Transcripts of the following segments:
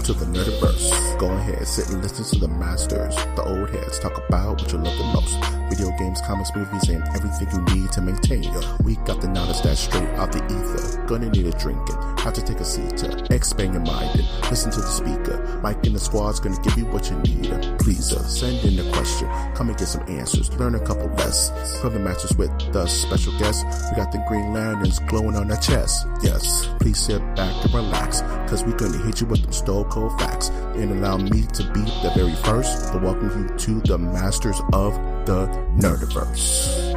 to the Nerdiverse. Go ahead, sit and listen to the masters, the old heads, talk about what you love the most. Video games, comics, movies, and everything you need to maintain your week. Got the knowledge that's straight out the ether. Gonna need a drink and have to take a seat to expand your mind and listen to the speaker. Mike and the squad's gonna give you what you need. Please send in a question, come and get some answers, learn a couple lessons from the masters with the special guests. We got the Green Lanterns glowing on their chest. Yes, please sit back and relax, cause we're gonna hit you with them stone cold facts. And allow me to be the very first to welcome you to the masters of the Nerdiverse.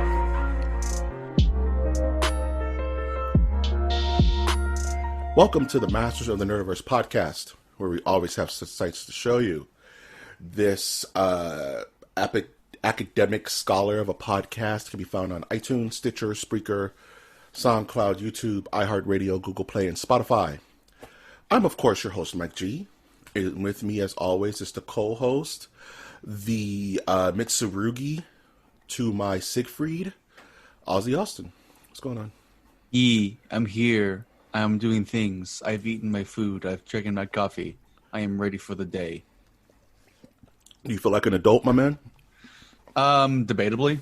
Welcome to the Masters of the Nerdiverse podcast, where we always have such sights to show you. This academic scholar of a podcast can be found on iTunes, Stitcher, Spreaker, SoundCloud, YouTube, iHeartRadio, Google Play, and Spotify. I'm, of course, your host, Mike G. And with me, as always, is the co-host, the Mitsurugi to my Siegfried, Ozzy Austin. What's going on? I'm here. I'm doing things. I've eaten my food. I've drinking my coffee. I am ready for the day. Do you feel like an adult, my man? Debatably.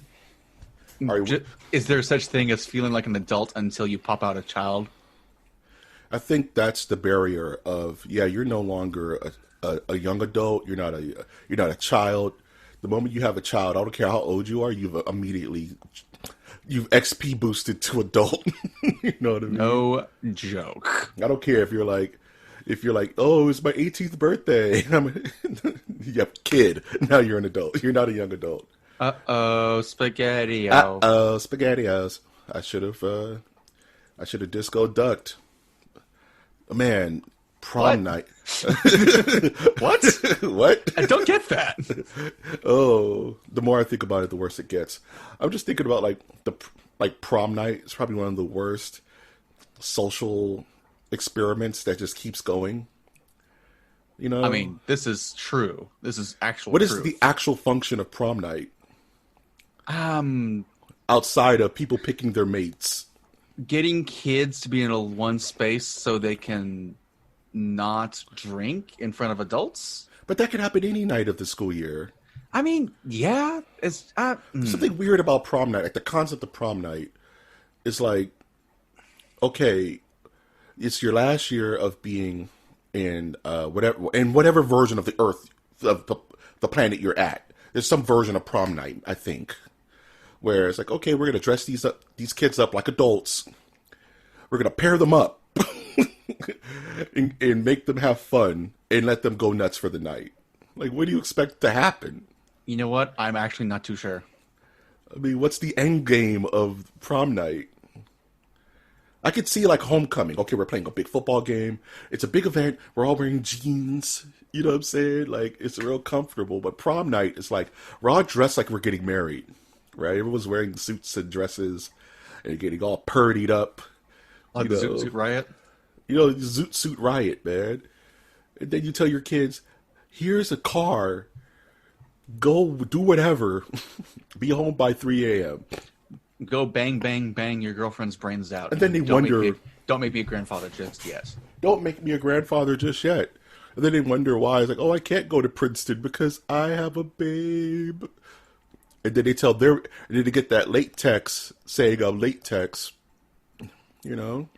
You... Is there such thing as feeling like an adult until you pop out a child? I think that's the barrier of, you're no longer a young adult. You're not a child. The moment you have a child, I don't care how old you are, you've XP boosted to adult. You know what I mean? No joke. I don't care if you're like, oh, it's my 18th birthday. You have a kid. Now you're an adult. You're not a young adult. Spaghetti-O. Spaghetti-Os. I should have disco ducked. Man, prom night. What? What? I don't get that. Oh, the more I think about it, the worse it gets. I'm just thinking about like prom night is probably one of the worst social experiments that just keeps going. You know? I mean, this is true. This is actual What truth. is the actual function of prom night? Outside of people picking their mates. Getting kids to be in one space so they can not drink in front of adults. But that could happen any night of the school year. I mean, yeah, it's something weird about prom night. Like the concept of prom night is like, okay, it's your last year of being in whatever version of the Earth, of the planet you're at. There's some version of prom night, I think, where it's like, okay, we're gonna dress these kids up like adults. We're gonna pair them up and make them have fun and let them go nuts for the night. Like, what do you expect to happen? You know what? I'm actually not too sure. I mean, what's the end game of prom night? I could see like homecoming. Okay, we're playing a big football game. It's a big event. We're all wearing jeans. You know what I'm saying? Like, it's real comfortable. But prom night is like, we're all dressed like we're getting married, right? Everyone's wearing suits and dresses and getting all purdied up. Like the Zoot Suit Riot? You know, the Zoot Suit Riot, man. And then you tell your kids, here's a car. Go do whatever. Be home by 3 a.m. Go bang, bang, bang your girlfriend's brains out. And then they wonder... Don't make me a grandfather just yet. Don't make me a grandfather just yet. And then they wonder why. It's like, oh, I can't go to Princeton because I have a babe. And then they get that late text saying I'm late text. You know?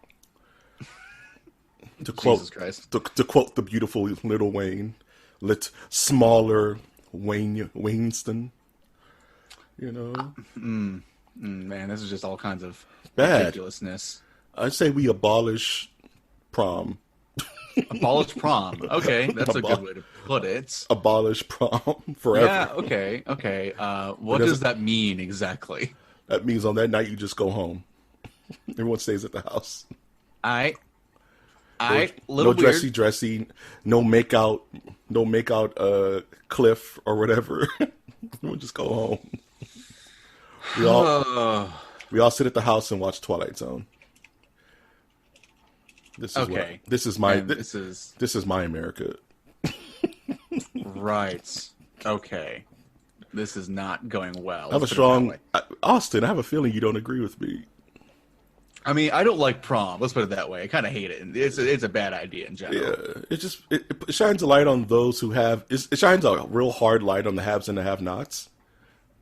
To quote the beautiful Little Wayne. Smaller Wayneston. You know? Man, this is just all kinds of bad ridiculousness. I say we abolish prom. Abolish prom. Okay, that's a good way to put it. Abolish prom forever. Yeah, okay. What does that mean exactly? That means on that night you just go home. Everyone stays at the house. No dressy, no make out Cliff or whatever. We'll just go home. We all sit at the house and watch Twilight Zone. This is my America. Right. Okay. This is not going well. I have Austin, I have a feeling you don't agree with me. I mean, I don't like prom. Let's put it that way. I kind of hate it. It's a bad idea in general. Yeah, it shines a light on those who have. It shines a real hard light on the haves and the have-nots.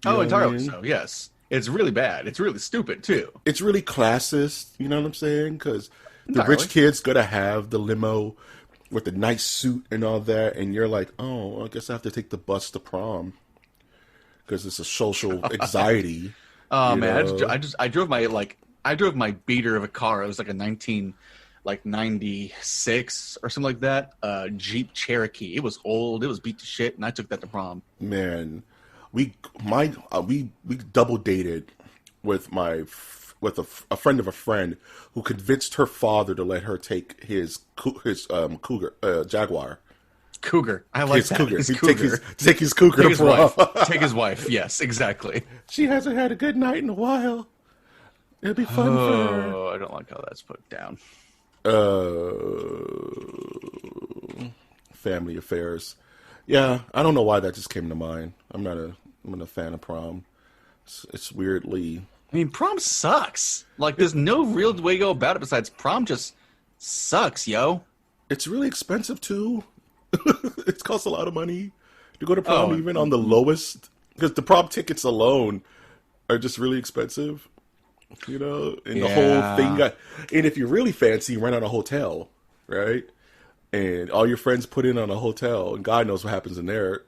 Oh, entirely so. Yes, it's really bad. It's really stupid too. It's really classist. You know what I'm saying? Because the rich kid's gonna have the limo with the nice suit and all that, and you're like, oh, I guess I have to take the bus to prom because it's a social anxiety. Oh man, I drove my beater of a car. It was like a 96 or something like that. Jeep Cherokee. It was old. It was beat to shit, and I took that to prom. Man, we double dated with a friend of a friend who convinced her father to let her take his cougar Jaguar. Cougar. I like his that. Cougar. His cougar. Take his cougar Take to his prom. wife. Take his wife. Yes, exactly. She hasn't had a good night in a while. It'll be fun for her. Oh, I don't like how that's put down. Family affairs. Yeah, I don't know why that just came to mind. I'm not a fan of prom. It's weirdly. I mean, prom sucks. Like, there's no real way to go about it besides prom just sucks, yo. It's really expensive too. It costs a lot of money to go to prom, even on the lowest. Because the prom tickets alone are just really expensive. You know, and the whole thing. And if you're really fancy, you rent out a hotel, right? And all your friends put in on a hotel, and God knows what happens in there.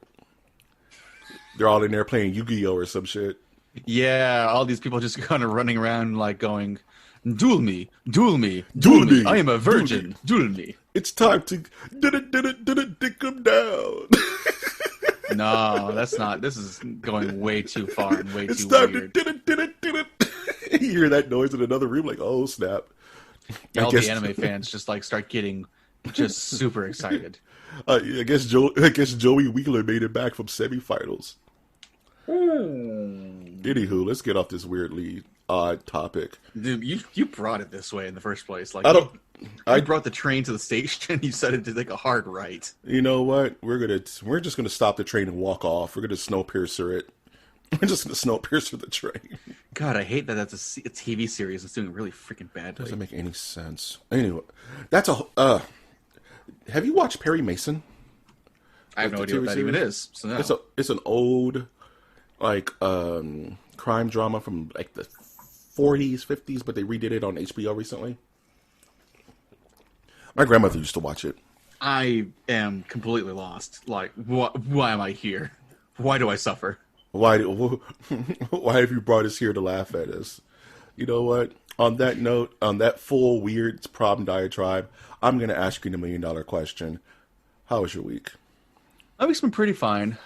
They're all in there playing Yu-Gi-Oh or some shit. Yeah, all these people just kind of running around like going, duel me, duel me, Duel me. I am a virgin, duel me. It's time to dick them down. No, that's not. This is going way too far and way It's too time weird. to you hear that noise in another room, like, oh snap! All the anime fans just like start getting just super excited. I guess Joey Wheeler made it back from semifinals. Anywho, let's get off this weirdly odd topic. Dude, you brought it this way in the first place. Like, I brought the train to the station. You said it to take a hard right. You know what? We're just gonna stop the train and walk off. We're gonna Snowpiercer it. We're just gonna Snowpiercer the train. God, I hate that that's a TV series. It's doing really freaking badly. Doesn't make any sense. Anyway, that's a. Have you watched Perry Mason? I have no idea what that even is. So no. It's an old crime drama from like the 40s, 50s, but they redid it on HBO recently. My grandmother used to watch it. I am completely lost. Like, why am I here? Why do I suffer? Why have you brought us here to laugh at us? You know what? On that note, on that full weird problem diatribe, I'm going to ask you the $1 million question. How was your week? My week's been pretty fine.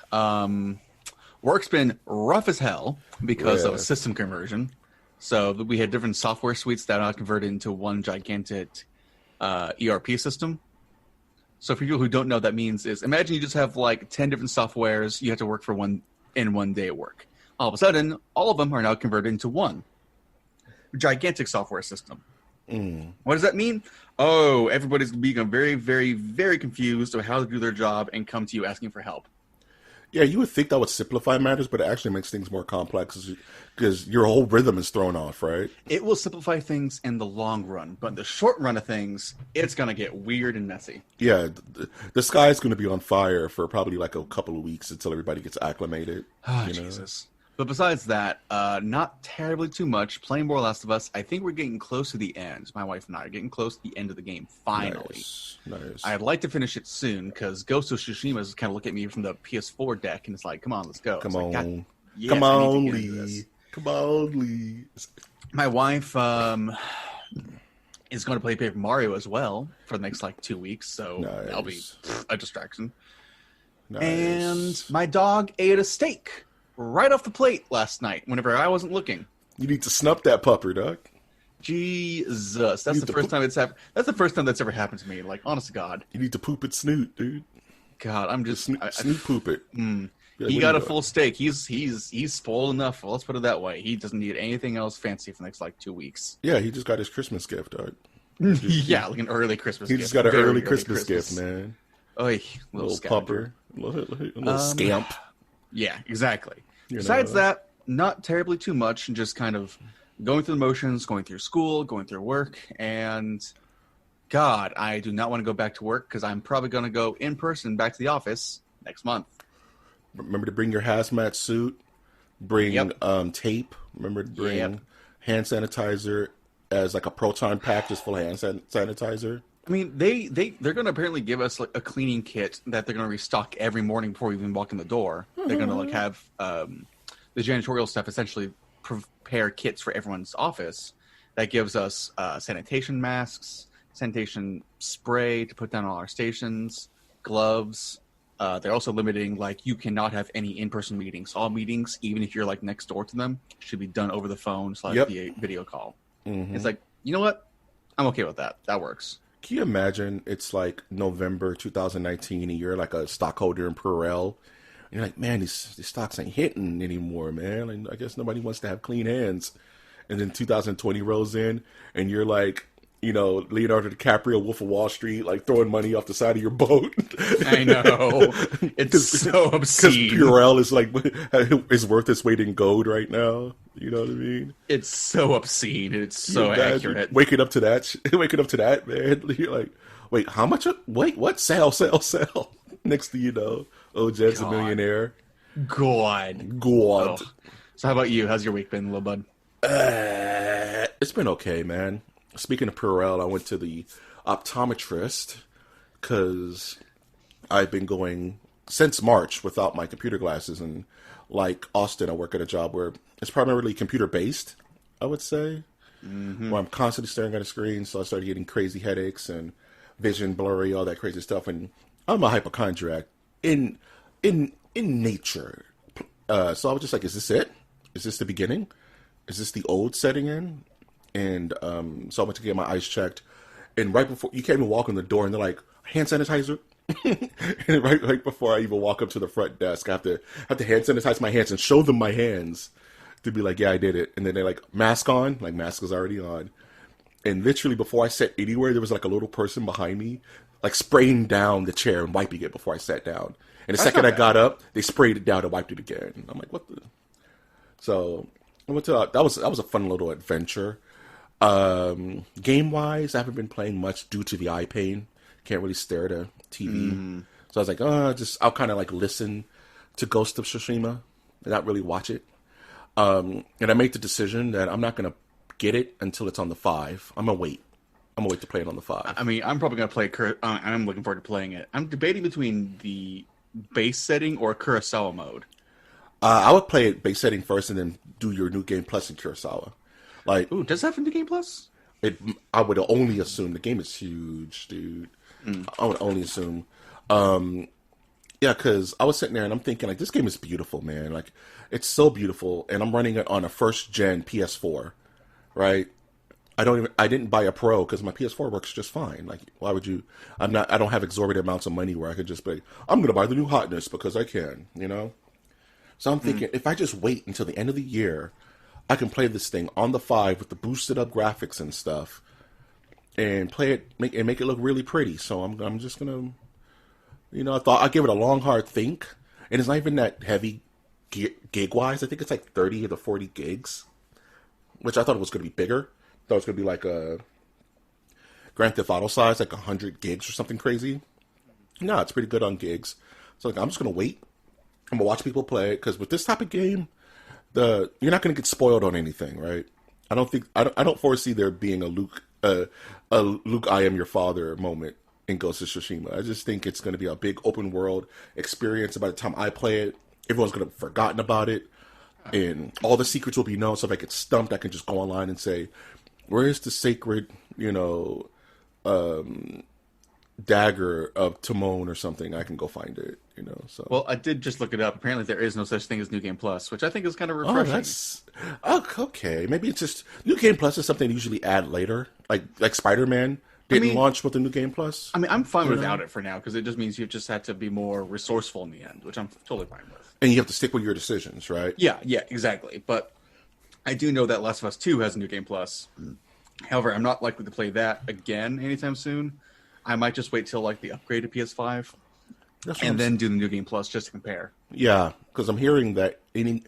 Work's been rough as hell because of a system conversion. So we had different software suites that are converted into one gigantic ERP system. So for people who don't know what that means is, imagine you just have like 10 different softwares you have to work for one day at work. All of a sudden, all of them are now converted into one gigantic software system. What does that mean? Oh, everybody's become very, very, very confused about how to do their job and come to you asking for help. Yeah, you would think that would simplify matters, but it actually makes things more complex because your whole rhythm is thrown off, right? It will simplify things in the long run, but in the short run of things, it's going to get weird and messy. Yeah, the sky's going to be on fire for probably like a couple of weeks until everybody gets acclimated. Oh, Jesus. But besides that, not terribly too much. Playing more Last of Us. I think we're getting close to the end. My wife and I are getting close to the end of the game, finally. Nice. I'd like to finish it soon, because Ghost of Tsushima is kind of looking at me from the PS4 deck, and it's like, come on, let's go. Come like, on. Yes, Come on, Lee. Come on, Lee. My wife is going to play Paper Mario as well for the next, 2 weeks, so that'll be a distraction. Nice. And my dog ate a steak right off the plate last night whenever I wasn't looking. You need to snuff that pupper, dog. Jesus, that's the first time that's the first time that's ever happened to me. Like, honest to God, you need to poop it snoot, dude. God, I'm just snoot poop it. Like, he got a full steak. He's spoiled enough. Well, let's put it that way. He doesn't need anything else fancy for the next 2 weeks. Yeah, he just got his Christmas gift, dog. Yeah, like an early Christmas gift. He just got an early Christmas gift, man. Oy, little pupper, little scamp. Yeah, exactly. Besides that, not terribly too much, and just kind of going through the motions, going through school, going through work, and God, I do not want to go back to work because I'm probably going to go in person back to the office next month. Remember to bring your hazmat suit, bring tape, remember to bring hand sanitizer as like a proton pack just full of hand sanitizer. I mean, they're going to apparently give us like a cleaning kit that they're going to restock every morning before we even walk in the door. They're going to like have the janitorial staff essentially prepare kits for everyone's office that gives us sanitation masks, sanitation spray to put down on our stations, gloves. They're also limiting, like, you cannot have any in-person meetings. All meetings, even if you're, like, next door to them, should be done over the phone / via video call. Mm-hmm. It's like, you know what? I'm okay with that. That works. Can you imagine it's, like, November 2019, and you're, like, a stockholder in Purell, and you're like, man, these stocks ain't hitting anymore, man. Like, I guess nobody wants to have clean hands. And then 2020 rolls in, and you're, like, you know, Leonardo DiCaprio, Wolf of Wall Street, like throwing money off the side of your boat. I know. It's so obscene. Because Purell is like, is worth its weight in gold right now. You know what I mean? It's so obscene. It's so accurate. Waking up to that, man. You're like, wait, how much? Wait, what? Sell. Next thing you know, Jed's a millionaire. God. Oh. So how about you? How's your week been, little bud? It's been okay, man. Speaking of Purell, I went to the optometrist because I've been going since March without my computer glasses. And like Austin, I work at a job where it's primarily computer-based, I would say, where I'm constantly staring at a screen. So I started getting crazy headaches and vision blurry, all that crazy stuff. And I'm a hypochondriac in nature. So I was just like, is this it? Is this the beginning? Is this the old setting in? And so I went to get my eyes checked. And right before, you can't even walk in the door, and they're like, hand sanitizer? And right before I even walk up to the front desk, I have to hand sanitize my hands and show them my hands to be like, yeah, I did it. And then they're like, mask on? Like, mask was already on. And literally before I sat anywhere, there was like a little person behind me, like spraying down the chair and wiping it before I sat down. And the second I got up, they sprayed it down and wiped it again. I'm like, what the? So I went to, that was a fun little adventure. Game-wise, I haven't been playing much due to the eye pain. Can't really stare at a TV. So I was like, I'll kind of like listen to Ghost of Tsushima and not really watch it. And I made the decision that I'm not going to get it until it's on the 5. I'm going to wait. I'm going to wait to play it on the 5. I mean, I'm probably going to play, I'm looking forward to playing it. I'm debating between the base setting or Kurosawa mode. I would play it base setting first and then do your New Game Plus in Kurosawa. Like, ooh, does it have a New Game Plus? I would only assume. The game is huge, dude. I would only assume. Yeah, because I was sitting there and I'm thinking, like, this game is beautiful, man. Like, it's so beautiful. And I'm running it on a first-gen PS4, right? I didn't buy a Pro because my PS4 works just fine. Like, why would you? I don't have exorbitant amounts of money where I could just be, I'm going to buy the new hotness because I can, you know? So I'm thinking, if I just wait until the end of the year, I can play this thing on the 5 with the boosted up graphics and stuff, and play it, make it look really pretty. So I'm just gonna, you know, I thought I'd give it a long hard think, and it's not even that heavy gig wise. I think it's like 30 to 40 gigs, which I thought it was gonna be bigger. I thought it was gonna be like a Grand Theft Auto size, like 100 gigs or something crazy. No, it's pretty good on gigs. So like, I'm just gonna wait. I'm gonna watch people play it because with this type of game, you're not going to get spoiled on anything, right? I don't foresee there being a Luke, I am your father moment in Ghost of Tsushima. I just think it's going to be a big open world experience. By the time I play it, everyone's going to have forgotten about it, and all the secrets will be known. So if I get stumped, I can just go online and say, "Where is the sacred, you know, dagger of Timon or something?" I can go find it, you know. So well, I did just look it up. Apparently, there is no such thing as New Game Plus, which I think is kind of refreshing. Okay. Maybe it's just New Game Plus is something they usually add later, like Spider-Man didn't launch with the New Game Plus. I mean, I'm fine without it for now because it just means you just had to be more resourceful in the end, which I'm totally fine with. And you have to stick with your decisions, right? Yeah, exactly. But I do know that Last of Us 2 has a New Game Plus. However, I'm not likely to play that again anytime soon. I might just wait till like the upgrade to PS5 and then do the New Game Plus just to compare. Yeah, because I'm hearing that any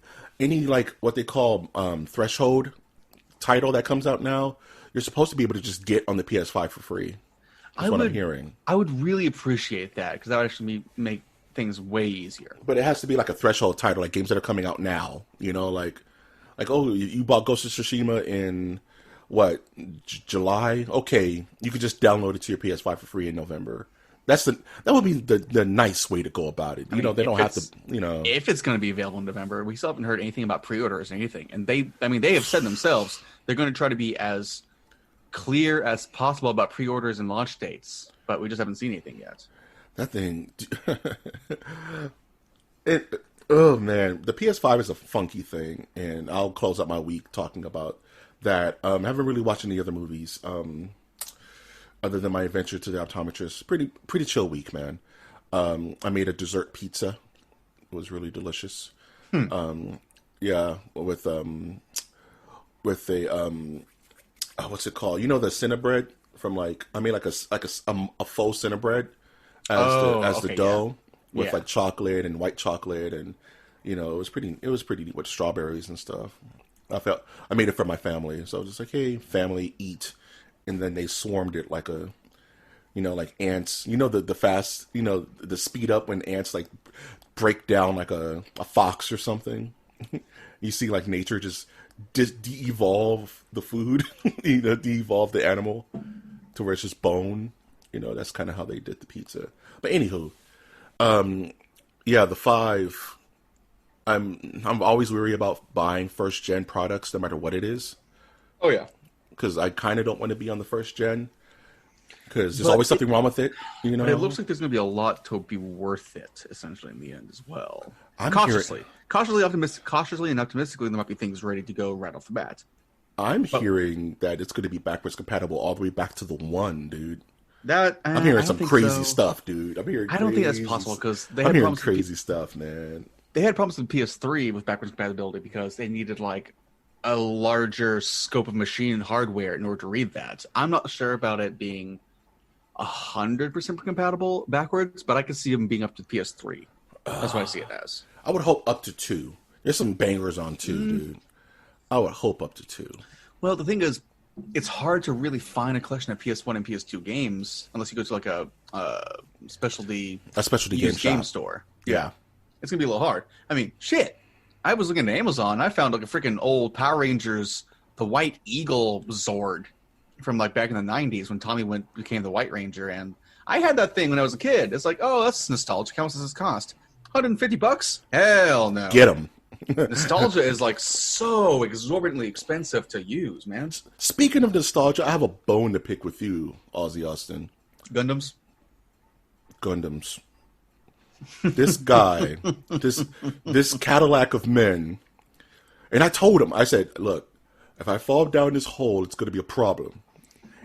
like what they call threshold title that comes out now, you're supposed to be able to just get on the PS5 for free. That's what I'm hearing. I would really appreciate that because that would actually make things way easier. But it has to be like a threshold title, like games that are coming out now. You know, like oh, you bought Ghost of Tsushima in what July? Okay, you could just download it to your PS5 for free in November. That would be the nice way to go about it. You know, they don't have to. You know, if it's going to be available in November, we still haven't heard anything about pre-orders or anything. And they have said themselves they're going to try to be as clear as possible about pre-orders and launch dates, but we just haven't seen anything yet. That thing, oh man, the PS5 is a funky thing, and I'll close out my week talking about that. I haven't really watched any other movies. Other than my adventure to the optometrist, pretty chill week, man. I made a dessert pizza. It was really delicious. Yeah, with a what's it called? You know the Cinnabread from I made like a faux Cinnabread as the dough with like chocolate and white chocolate, and you know it was pretty neat with strawberries and stuff. I made it for my family, so I was just like, hey, family, eat. And then they swarmed it like like ants. You know the fast, the speed up when ants like break down like a fox or something. You see like nature just de-evolve the food, de-evolve the animal to where it's just bone. That's kind of how they did the pizza. But anywho, the 5. I'm always weary about buying first gen products, no matter what it is. Oh yeah. Because I kind of don't want to be on the first gen. Because there's always something wrong with it. But it looks like there's going to be a lot to be worth it, essentially, in the end as well. Cautiously and optimistically, there might be things ready to go right off the bat. I'm hearing that it's going to be backwards compatible all the way back to the 1, dude. I'm hearing some crazy stuff, dude. I don't think that's possible because I'm hearing crazy stuff, man. They had problems with PS3 with backwards compatibility because they needed a larger scope of machine and hardware in order to read that. I'm not sure about it being 100% compatible backwards, but I could see them being up to PS3. That's what I see it as. I would hope up to 2. There's some bangers on 2, dude. I would hope up to 2. Well, the thing is, it's hard to really find a collection of PS1 and PS2 games unless you go to a specialty game store. Yeah. It's going to be a little hard. I mean, shit. I was looking at Amazon. I found a freaking old Power Rangers, the White Eagle Zord from back in the 90s when Tommy became the White Ranger. And I had that thing when I was a kid. It's like, oh, that's nostalgic. How much does this cost? $150? Hell no. Get them. Nostalgia is so exorbitantly expensive to use, man. Speaking of nostalgia, I have a bone to pick with you, Ozzy Austin. Gundams. This guy, this Cadillac of men, and I told him, I said, look, if I fall down this hole, it's going to be a problem.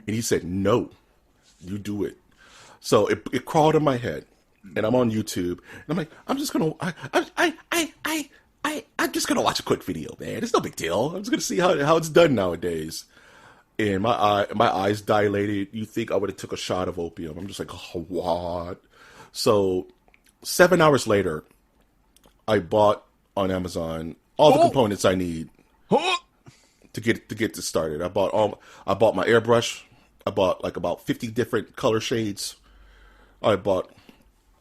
And he said, no, you do it. So it crawled in my head, and I'm on YouTube, and I'm like, I'm just going to watch a quick video, man. It's no big deal. I'm just going to see how it's done nowadays. And my eyes dilated. You think I would have took a shot of opium. I'm just like, oh, what? So 7 hours later, I bought on Amazon all the components I need to get this started. I bought my airbrush. I bought about 50 different color shades. I bought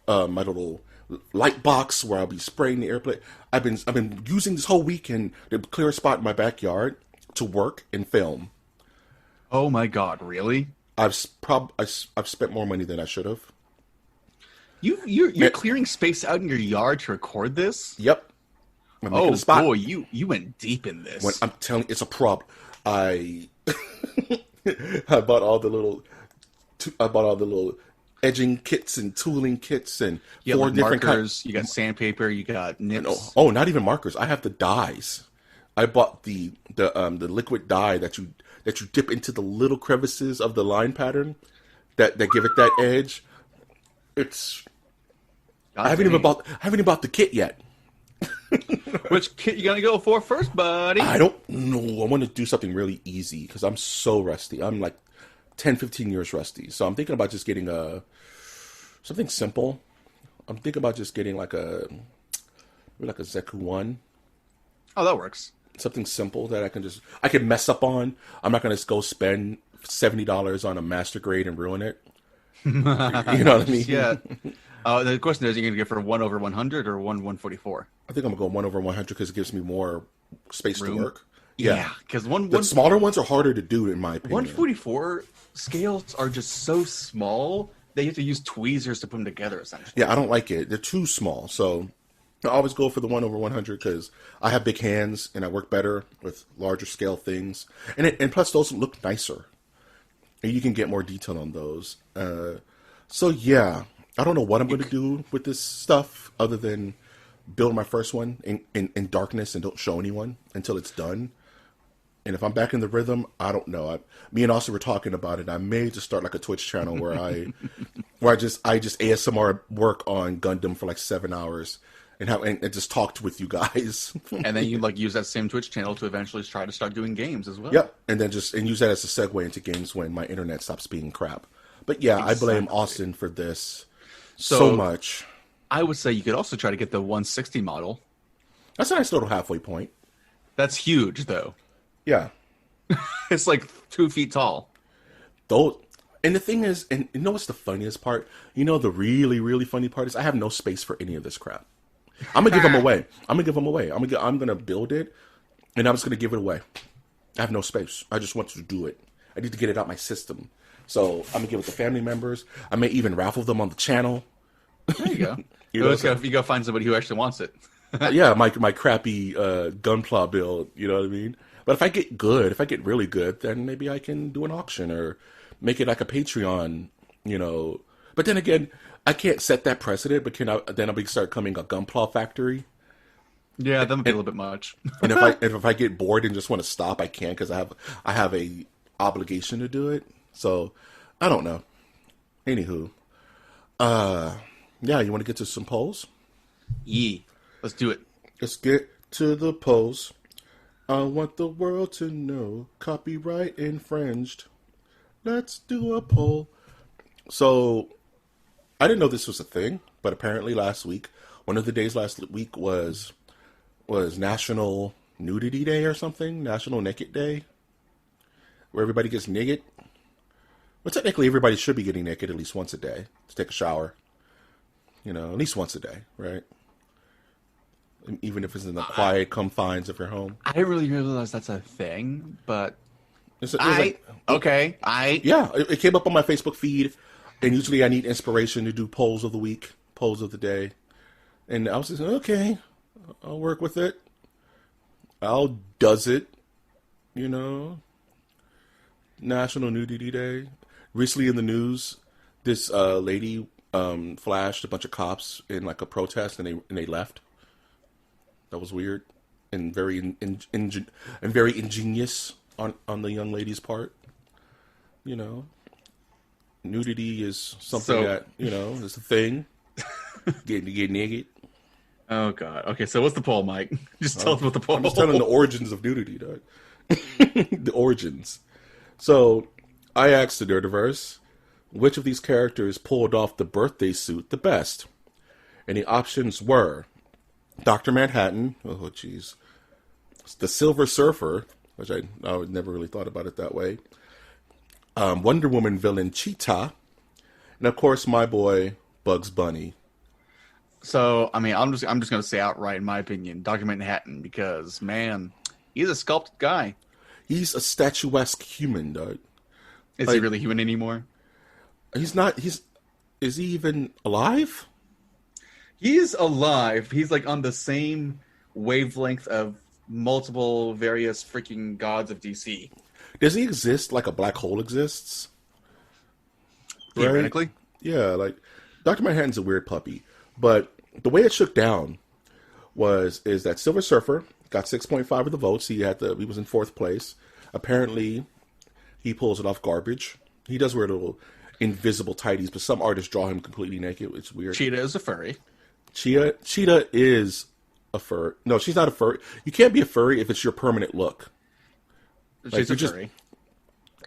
my little light box where I'll be spraying the airplane. I've been using this whole weekend to clear a spot in my backyard to work and film. Oh my God! Really? I've spent more money than I should have. You're clearing space out in your yard to record this? Yep. Oh boy, you went deep in this. I'm telling you, it's a problem. I bought all the little edging kits and tooling kits and you 4 different markers. You got sandpaper. You got nips. Oh, not even markers. I have the dyes. I bought the liquid dye that you dip into the little crevices of the line pattern that give it that edge. I haven't even bought the kit yet. Which kit you gonna go for first, buddy? I don't know. I want to do something really easy because I'm so rusty. I'm 10, 15 years rusty. So I'm thinking about just getting something simple. I'm thinking about just getting maybe a Zeku 1. Oh, that works. something simple that I can mess up on. I'm not gonna go spend $70 on a master grade and ruin it. You know what I mean? Yeah. The question is, are you going to go for 1 over 100 or 1/144? I think I'm gonna go 1 over 100 because it gives me more space to work. Yeah, because the smaller ones are harder to do, in my opinion. 144 scales are just so small that you have to use tweezers to put them together, essentially. Yeah, I don't like it. They're too small. So I always go for the 1 over 100 because I have big hands and I work better with larger scale things. And plus, those look nicer. And you can get more detail on those. So yeah, I don't know what I'm going to do with this stuff other than build my first one in darkness and don't show anyone until it's done. And if I'm back in the rhythm, I don't know. Me and Austin were talking about it. I may just start like a Twitch channel where I just ASMR work on Gundam for like 7 hours and just talked with you guys. And then you like use that same Twitch channel to eventually try to start doing games as well. Yep, and then use that as a segue into games when my internet stops being crap. But yeah, exactly. I blame Austin for this so much. I would say you could also try to get the 160 model. That's a nice little halfway point. That's huge, though. Yeah. It's like 2 feet tall. And the thing is, and you know what's the funniest part? You know the really, really funny part is I have no space for any of this crap. I'm going to give them away. I'm going to build it, and I'm just going to give it away. I have no space. I just want to do it. I need to get it out my system. So I'm going to give it to family members. I may even raffle them on the channel. There you go. You go find somebody who actually wants it. Yeah, my crappy Gunpla build, you know what I mean? But if I get really good, then maybe I can do an auction or make it like a Patreon, you know. But then again, I can't set that precedent, but then I'll start coming a Gunpla factory. Yeah, that would be a little bit much. And if I get bored and just want to stop, I can because I have a obligation to do it. So I don't know. Anywho, yeah, you want to get to some polls? Yeah, let's do it. Let's get to the polls. I want the world to know copyright infringed. Let's do a poll. So I didn't know this was a thing, but apparently last week, one of the days last week was National Nudity Day or something, National Naked Day, where everybody gets naked. Well, technically, everybody should be getting naked at least once a day to take a shower. You know, at least once a day, right? Even if it's in the quiet confines of your home. I didn't really realize that's a thing, but yeah, it came up on my Facebook feed, and usually I need inspiration to do polls of the week, polls of the day, and I was just okay, I'll work with it. I'll does it, you know. National Nudity Day. Recently in the news, this lady flashed a bunch of cops in like a protest, and they left. That was weird and very very ingenious on the young lady's part. You know, nudity is something that, you know, is a thing. Get naked. Oh God. Okay, so what's the poll, Mike? Just tell us what the poll. I'm just telling the origins of nudity, dog. The origins. So I asked the Nerdiverse, which of these characters pulled off the birthday suit the best? And the options were Dr. Manhattan, oh jeez, the Silver Surfer, which I never really thought about it that way, Wonder Woman villain Cheetah, and of course my boy Bugs Bunny. So I mean, I'm just going to say outright, in my opinion, Dr. Manhattan, because man, he's a sculpted guy. He's a statuesque human, dog. Is he really human anymore? He's not. Is he even alive? He's alive. He's like on the same wavelength of multiple various freaking gods of DC. Does he exist like a black hole exists? Theoretically? Right? Yeah, like Dr. Manhattan's a weird puppy. But the way it shook down is that Silver Surfer got 6.5 of the votes. He was in 4th place. Apparently, he pulls it off garbage. He does wear little invisible tighties, but some artists draw him completely naked. It's weird. Cheetah is a furry. Cheetah is a fur. No, she's not a furry. You can't be a furry if it's your permanent look. She's a furry.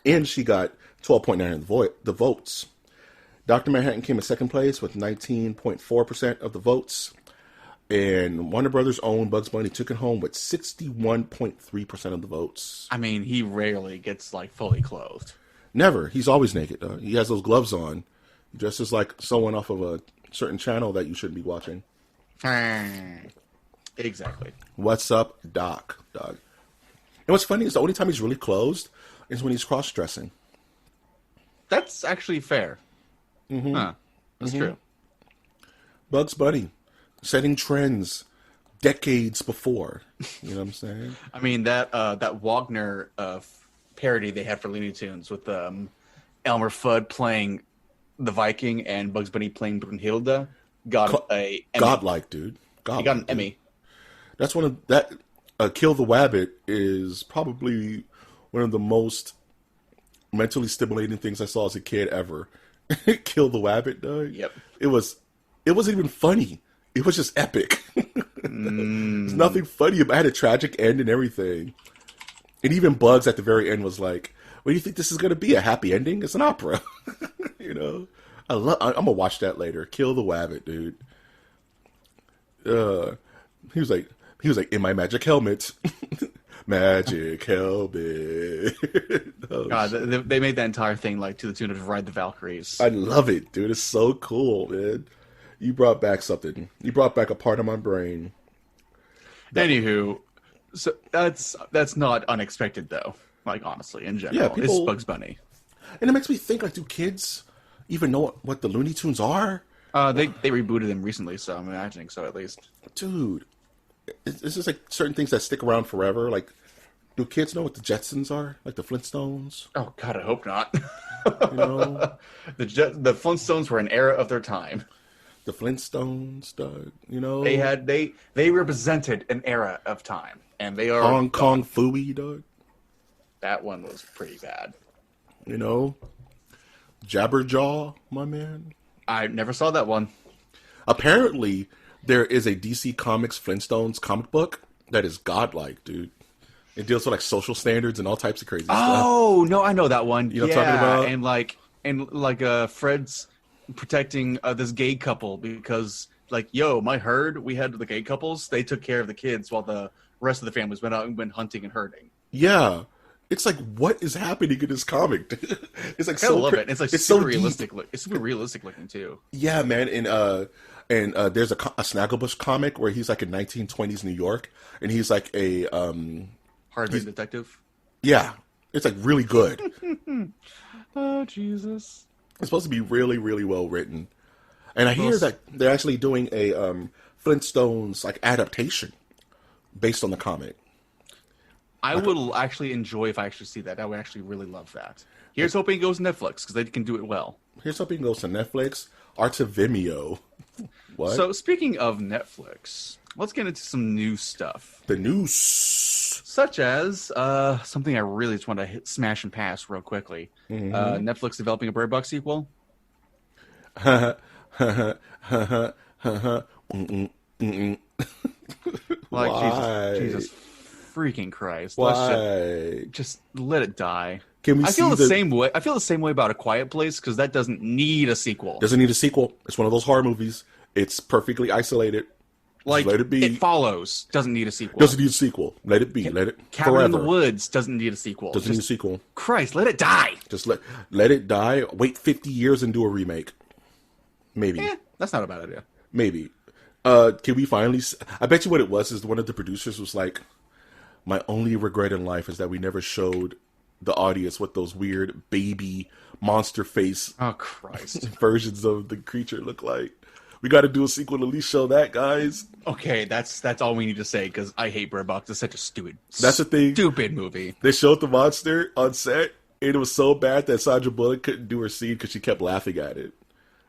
And she got 12.9 of the votes. Dr. Manhattan came in 2nd place with 19.4% of the votes. And Warner Brothers owned Bugs Bunny, took it home with 61.3% of the votes. I mean, he rarely gets like fully clothed. Never. He's always naked. He has those gloves on, just as like someone off of a certain channel that you shouldn't be watching. Exactly. What's up, Doc? Dog. And what's funny is the only time he's really closed is when he's cross-dressing. That's actually fair. Mm-hmm. Huh. That's true. Bugs Bunny, setting trends decades before. You know what I'm saying? I mean, that Wagner parody they had for Looney Tunes with Elmer Fudd playing the Viking and Bugs Bunny playing Brunhilde got a Emmy. Godlike, dude. He got an Emmy. That's one of that. Kill the Wabbit is probably one of the most mentally stimulating things I saw as a kid ever. Kill the Wabbit, dog. Yep. It wasn't even funny. It was just epic. There's nothing funny about it. It had a tragic end and everything. And even Bugs at the very end was like, "What do you think this is going to be? A happy ending? It's an opera." You know, I'm gonna watch that later. Kill the Wabbit, dude. He was like, in my magic helmet. Magic helmet. Oh, God, they made that entire thing like to the tune of Ride the Valkyries. I love it, dude. It's so cool, man. You brought back something. You brought back a part of my brain. Anywho, so that's not unexpected though. Like honestly, in general, Yeah, it's Bugs Bunny. And it makes me think, like, do kids even know what the Looney Tunes are? They rebooted them recently, so I'm imagining so at least. Dude, it's just like certain things that stick around forever. Like, do kids know what the Jetsons are? Like the Flintstones? Oh God, I hope not. You know? The Flintstones were an era of their time. The Flintstones, you know? They represented an era of time, and they are Hong Kong Phooey, dog. That one was pretty bad. You know? Jabberjaw, my man. I never saw that one. Apparently, there is a DC Comics Flintstones comic book that is godlike, dude. It deals with like social standards and all types of crazy stuff. Oh no, I know that one. You know what I'm talking about? And Fred's protecting this gay couple because like, yo, my herd, we had the gay couples. They took care of the kids while the rest of the families went out and went hunting and herding. Yeah. It's like, what is happening in this comic? It's like, I love it. It's like it's super so realistic. It's super realistic looking too. Yeah, man. And there's a Snagglebush comic where he's like in 1920s New York, and he's like a hard-hitting detective. Yeah, it's like really good. Oh Jesus! It's supposed to be really, really well written, and I hear that they're actually doing a Flintstones like adaptation based on the comic. I would actually enjoy if I actually see that. I would actually really love that. Here's hoping it goes to Netflix because they can do it well. Here's hoping it goes to Netflix or to Vimeo. What? So speaking of Netflix, let's get into some new stuff. The news. Such as something I really just want to smash and pass real quickly. Mm-hmm. Netflix developing a Bird Box sequel. Like, Why? Jesus freaking Christ. Why? Just let it die. Can we I feel see the same way. I feel the same way about A Quiet Place because that doesn't need a sequel. Doesn't need a sequel. It's one of those horror movies. It's perfectly isolated. Like, let it be. It Follows doesn't need a sequel. Doesn't need a sequel. Let it be. Let it Cabin forever. in the Woods doesn't need a sequel. Doesn't need a sequel. Christ, let it die. Just let it die. Wait 50 years and do a remake. Maybe. That's not a bad idea. Maybe. Can we finally? I bet you what it was is one of the producers was like, "My only regret in life is that we never showed the audience what those weird baby monster face Christ versions of the creature look like. We got to do a sequel to at least show that, guys." Okay, that's all we need to say because I hate Bird Box. It's such a stupid. That's the thing. Stupid movie. They showed the monster on set, and it was so bad that Sandra Bullock couldn't do her scene because she kept laughing at it.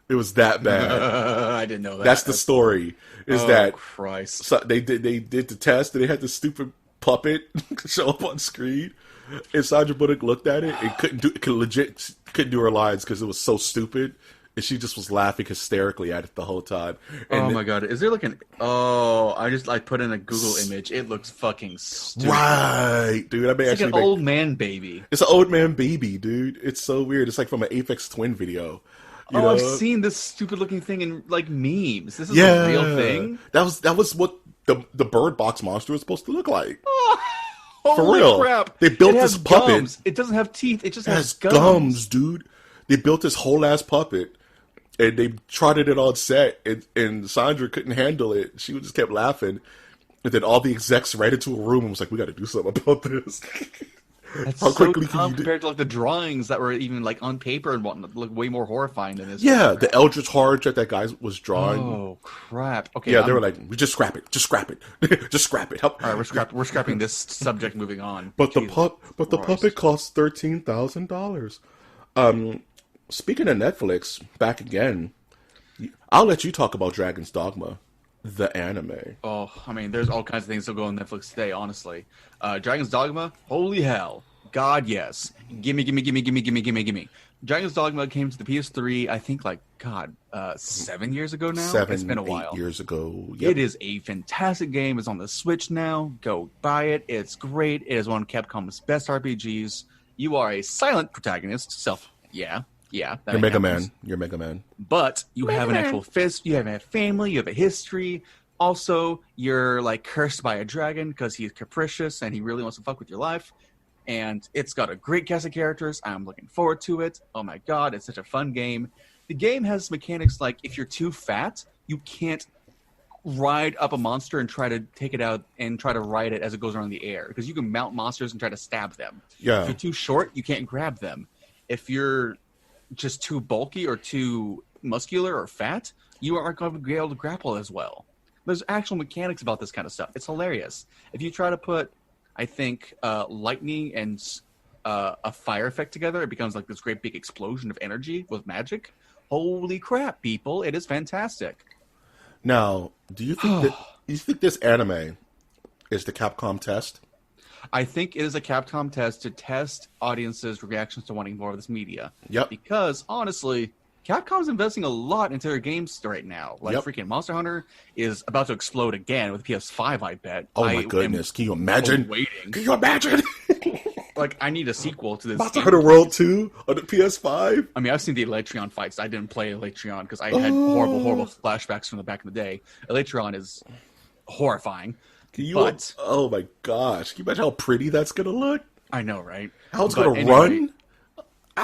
It was that bad. I didn't know that. That's the story. That Christ? So they did the test, and they had the stupid puppet show up on screen, and Sandra Bullock looked at it and couldn't do her lines because it was so stupid, and she just was laughing hysterically at it the whole time. And my God! Is there like an? Oh, I just put in a Google image. It looks fucking stupid. Right, dude. I may it's like an old man baby. It's an old man baby, dude. It's so weird. It's like from an Aphex Twin video. You Oh, know? I've seen this stupid looking thing in like memes. This is a real thing. That was what the bird box monster was supposed to look like. Oh, For holy real. crap! They built it has this puppet. Gums. It doesn't have teeth. It just has gums, dude. They built this whole ass puppet, and they trotted it on set, and Sandra couldn't handle it. She just kept laughing, and then all the execs ran into a room and was like, "We got to do something about this." That's How quickly so can you do? compared to like the drawings that were even like on paper and whatnot, look way more horrifying than this. Yeah, the Eldritch horror that guy was drawing. Oh crap! Okay, yeah, they were like, "We just scrap it, just scrap it, just scrap it." All right, we're scrapping this subject. Moving on. But Jesus the puppet costs $13,000. Speaking of Netflix, back again. I'll let you talk about Dragon's Dogma, the anime. Oh, I mean, there's all kinds of things that go on Netflix today. Honestly, Dragon's Dogma. Holy hell! God, yes. Gimme. Dragon's Dogma came to the PS3. I think 7 years ago now. It's been a while. 8 years ago. Yep. It is a fantastic game. It's on the Switch now. Go buy it. It's great. It is one of Capcom's best RPGs. You are a silent protagonist. Yeah. You're Mega Man. You're Mega Man. But you have an actual fist. You have a family. You have a history. Also, you're like cursed by a dragon because he's capricious and he really wants to fuck with your life. And it's got a great cast of characters. I'm looking forward to it. Oh my god, it's such a fun game. The game has mechanics like if you're too fat, you can't ride up a monster and try to take it out and try to ride it as it goes around the air. Because you can mount monsters and try to stab them. Yeah. If you're too short, you can't grab them. If you're just too bulky or too muscular or fat, you aren't going to be able to grapple as well. There's actual mechanics about this kind of stuff. It's hilarious. If you try to put, I think, lightning and a fire effect together, it becomes like this great big explosion of energy with magic. Holy crap, people. It is fantastic. Now, do you think this anime is the Capcom test? I think it is a Capcom test to test audiences' reactions to wanting more of this media. Yep. Because, honestly, Capcom's investing a lot into their games right now. Freaking Monster Hunter is about to explode again with PS5, I bet. Oh my goodness. Can you imagine? Waiting. Can you imagine? I need a sequel to this Monster Hunter World 2 on the PS5? I mean, I've seen the Electron fights. I didn't play Electron because I had horrible flashbacks from the back in the day. Electron is horrifying. Oh my gosh. Can you imagine how pretty that's going to look? I know, right? How it's going to run?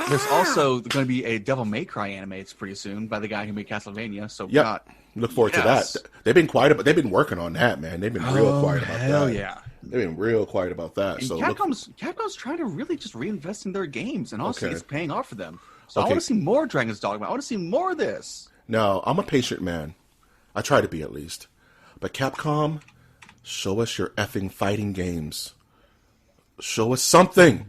There's also going to be a Devil May Cry anime. It's pretty soon by the guy who made Castlevania. So look forward to that. They've been working on that, man. They've been real quiet about that. Hell yeah. They've been real quiet about that. And so Capcom's trying to really just reinvest in their games, and honestly, it's paying off for them. So I want to see more Dragon's Dogma. I want to see more of this. No, I'm a patient man. I try to be at least. But Capcom, show us your effing fighting games. Show us something.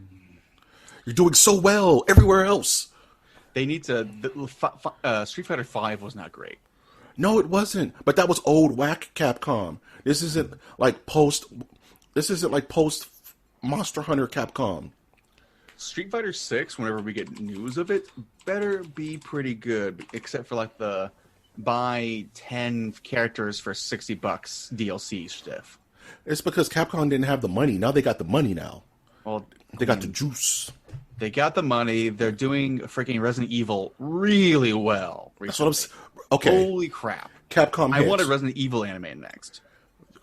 You're doing so well everywhere else. They need to. Street Fighter V was not great. No, it wasn't. But that was old whack Capcom. This isn't like post Monster Hunter Capcom. Street Fighter 6, whenever we get news of it, better be pretty good, except for like the buy 10 characters for $60 DLC stuff. It's because Capcom didn't have the money. Now they got the money now. Well, they got the juice. They got the money. They're doing freaking Resident Evil really well recently. That's what I'm saying. Okay. Holy crap. Capcom I want a Resident Evil anime next.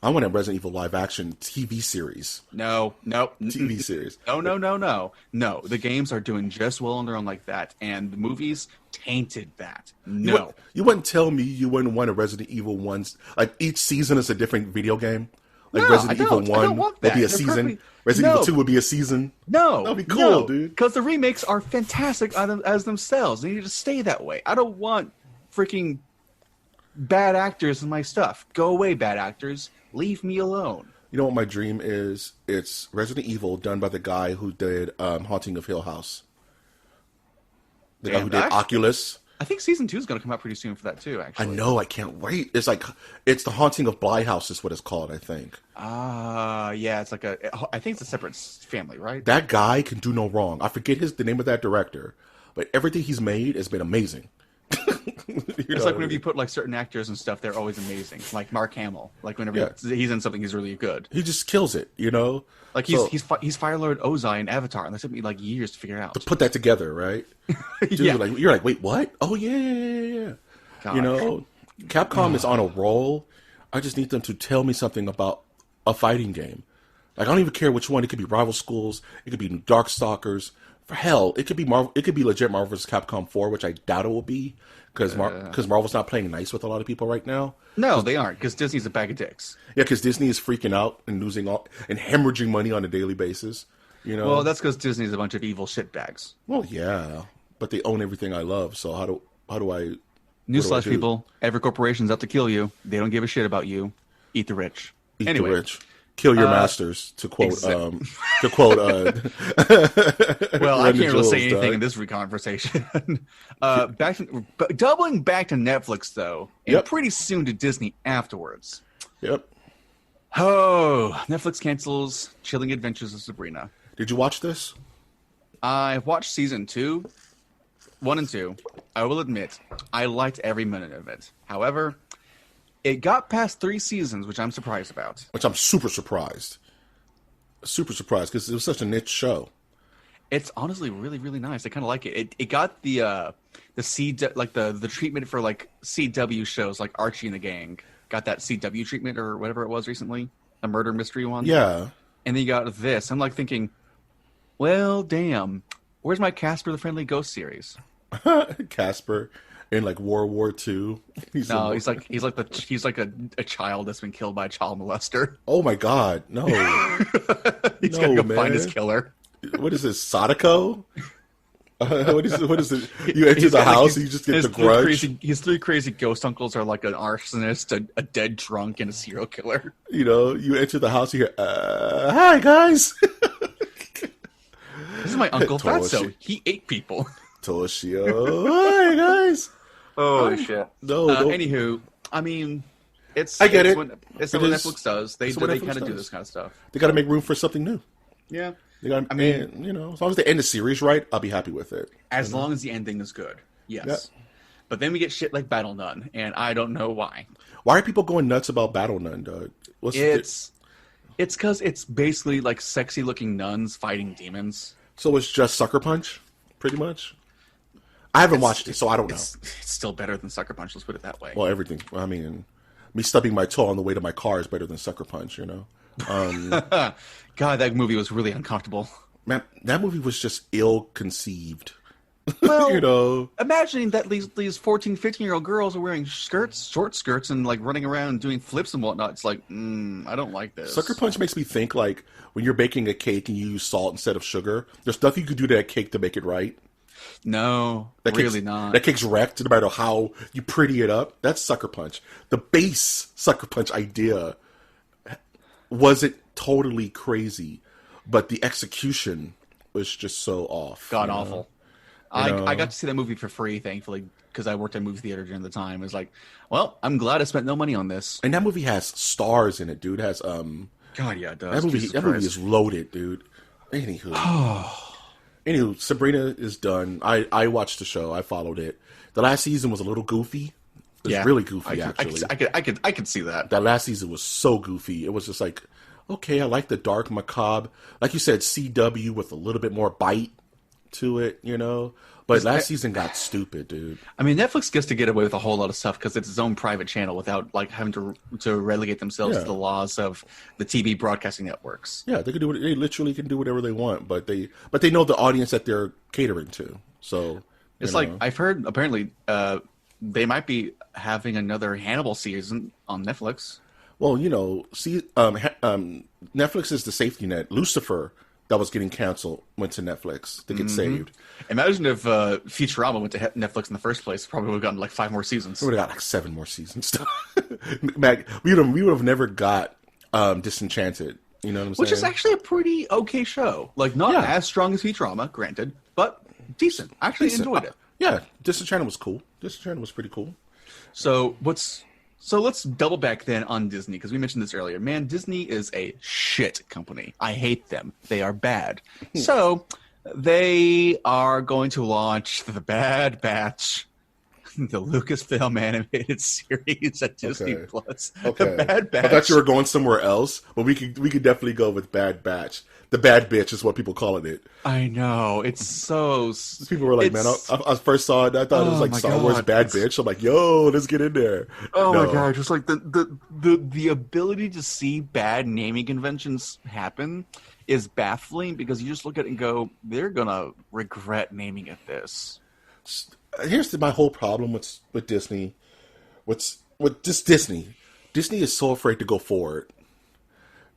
I want a Resident Evil live action TV series. No. TV series. No. No, the games are doing just well on their own like that, and the movies tainted that. No. You wouldn't tell me you wouldn't want a Resident Evil one. Like each season is a different video game? Like no, Resident Evil 1 would be a season. Resident Evil 2 would be a season. No. That would be cool, dude. Because the remakes are fantastic as themselves. They need to stay that way. I don't want freaking bad actors in my stuff. Go away, bad actors. Leave me alone. You know what my dream is? It's Resident Evil done by the guy who did Haunting of Hill House. The guy who did Oculus. I think season 2 is going to come out pretty soon for that too, actually. I know, I can't wait. It's The Haunting of Bly House is what it's called, I think. Yeah, it's like I think it's a separate family, right? That guy can do no wrong. I forget the name of that director, but everything he's made has been amazing. It's like whenever you put like certain actors and stuff, they're always amazing. Like Mark Hamill. Like whenever he's in something, he's really good. He just kills it, you know? Like he's Fire Lord Ozai in Avatar, and that took me like years to figure out. To put that together, right? Dude, you're like, wait, what? Oh, yeah. Gosh. You know, Capcom is on a roll. I just need them to tell me something about a fighting game. Like, I don't even care which one. It could be Rival Schools. It could be Darkstalkers. For hell, it could be Marvel. It could be legit Marvel vs. Capcom 4, which I doubt it will be, because Marvel's not playing nice with a lot of people right now. No, they aren't, because Disney's a bag of dicks. Yeah, because Disney is freaking out and losing all and hemorrhaging money on a daily basis. You know. Well, that's because Disney's a bunch of evil shitbags. Well, yeah, but they own everything I love. So how do I? Newsflash, people! Every corporation's out to kill you. They don't give a shit about you. Eat the rich. Eat the rich. Kill your masters, to quote. Well, I can't really say anything in this conversation. Doubling back to Netflix, though, and pretty soon to Disney afterwards. Yep. Oh, Netflix cancels Chilling Adventures of Sabrina. Did you watch this? I watched season 2, 1 and 2. I will admit, I liked every minute of it. However, it got past 3 seasons, which I'm surprised about. Which I'm super surprised. Super surprised, because it was such a niche show. It's honestly really, really nice. I kind of like it. It got the treatment for like CW shows like Archie and the Gang. Got that CW treatment or whatever it was recently, a murder mystery one. Yeah. And then you got this. I'm like thinking, well, damn, where's my Casper the Friendly Ghost series? Casper in like World War II. He's like a child that's been killed by a child molester. Oh my God, no! He's gotta go find his killer. What is this, Sadako? What is it? You enter the house and you just get the grudge. His 3 crazy ghost uncles are like an arsonist, a dead drunk, and a serial killer. You know, you enter the house, you hear, "Hi guys." This is my Uncle Fatso. He ate people. Toshio, hi guys. Oh shit! No. Anywho, I mean, I get it. It's what Netflix does. They kind of do this kind of stuff. They got to make room for something new. Yeah. They got. You know, as long as they end the series right, I'll be happy with it. As long as the ending is good, yes. Yeah. But then we get shit like Battle Nun, and I don't know why. Why are people going nuts about Battle Nun, Doug? It's because it's basically like sexy looking nuns fighting demons. So it's just Sucker Punch, pretty much. I haven't watched it, so I don't know. It's still better than Sucker Punch. Let's put it that way. Well, everything. I mean, me stubbing my toe on the way to my car is better than Sucker Punch. You know. God, that movie was really uncomfortable. Man, that movie was just ill-conceived. Well, you know, imagining that these 14, 15-year-old girls are wearing short skirts, and like running around and doing flips and whatnot. It's like, I don't like this. Sucker Punch makes me think like when you're baking a cake and you use salt instead of sugar. There's nothing you could do to that cake to make it right. No, not. That cake's wrecked no matter how you pretty it up. That's Sucker Punch. The base Sucker Punch idea wasn't totally crazy, but the execution was just so off. God awful. I got to see that movie for free, thankfully, because I worked at a movie theater during the time. It was like, well, I'm glad I spent no money on this. And that movie has stars in it, dude. It has God, yeah, it does. That movie is loaded, dude. Anywho, Sabrina is done. I watched the show. I followed it. The last season was a little goofy. It was really goofy, actually. I could see that. That last season was so goofy. It was just like, okay, I like the dark, macabre. Like you said, CW with a little bit more bite to it, you know? But last season got stupid, dude. I mean, Netflix gets to get away with a whole lot of stuff because it's its own private channel without like having to relegate themselves to the laws of the TV broadcasting networks. Yeah, they literally can do whatever they want, but they know the audience that they're catering to. So it's like I've heard apparently they might be having another Hannibal season on Netflix. Well, you know, Netflix is the safety net. Lucifer, that was getting canceled, went to Netflix to get saved. Imagine if Futurama went to Netflix in the first place. Probably would have gotten like 5 more seasons. We would have got like 7 more seasons. we would have never got Disenchanted. You know what I'm saying? Which is actually a pretty okay show. Like, not as strong as Futurama, granted, but decent. I actually enjoyed it. Yeah, Disenchanted was cool. Disenchanted was pretty cool. So let's double back then on Disney, because we mentioned this earlier. Man, Disney is a shit company. I hate them. They are bad. So they are going to launch The Bad Batch the Lucasfilm animated series at Disney Okay. Plus. Okay. The Bad Batch. I thought you were going somewhere else, but we could definitely go with Bad Batch. The Bad Bitch is what people calling it. I know, it's so. People were like, man, I first saw it, I thought it was like my Star Wars God. Bad Bitch. I'm like, yo, let's get in there. Oh No. my god! Just like the ability to see bad naming conventions happen is baffling because you just look at it and go, they're gonna regret naming it this. Here's my whole problem with Disney. With Disney. Disney is so afraid to go forward.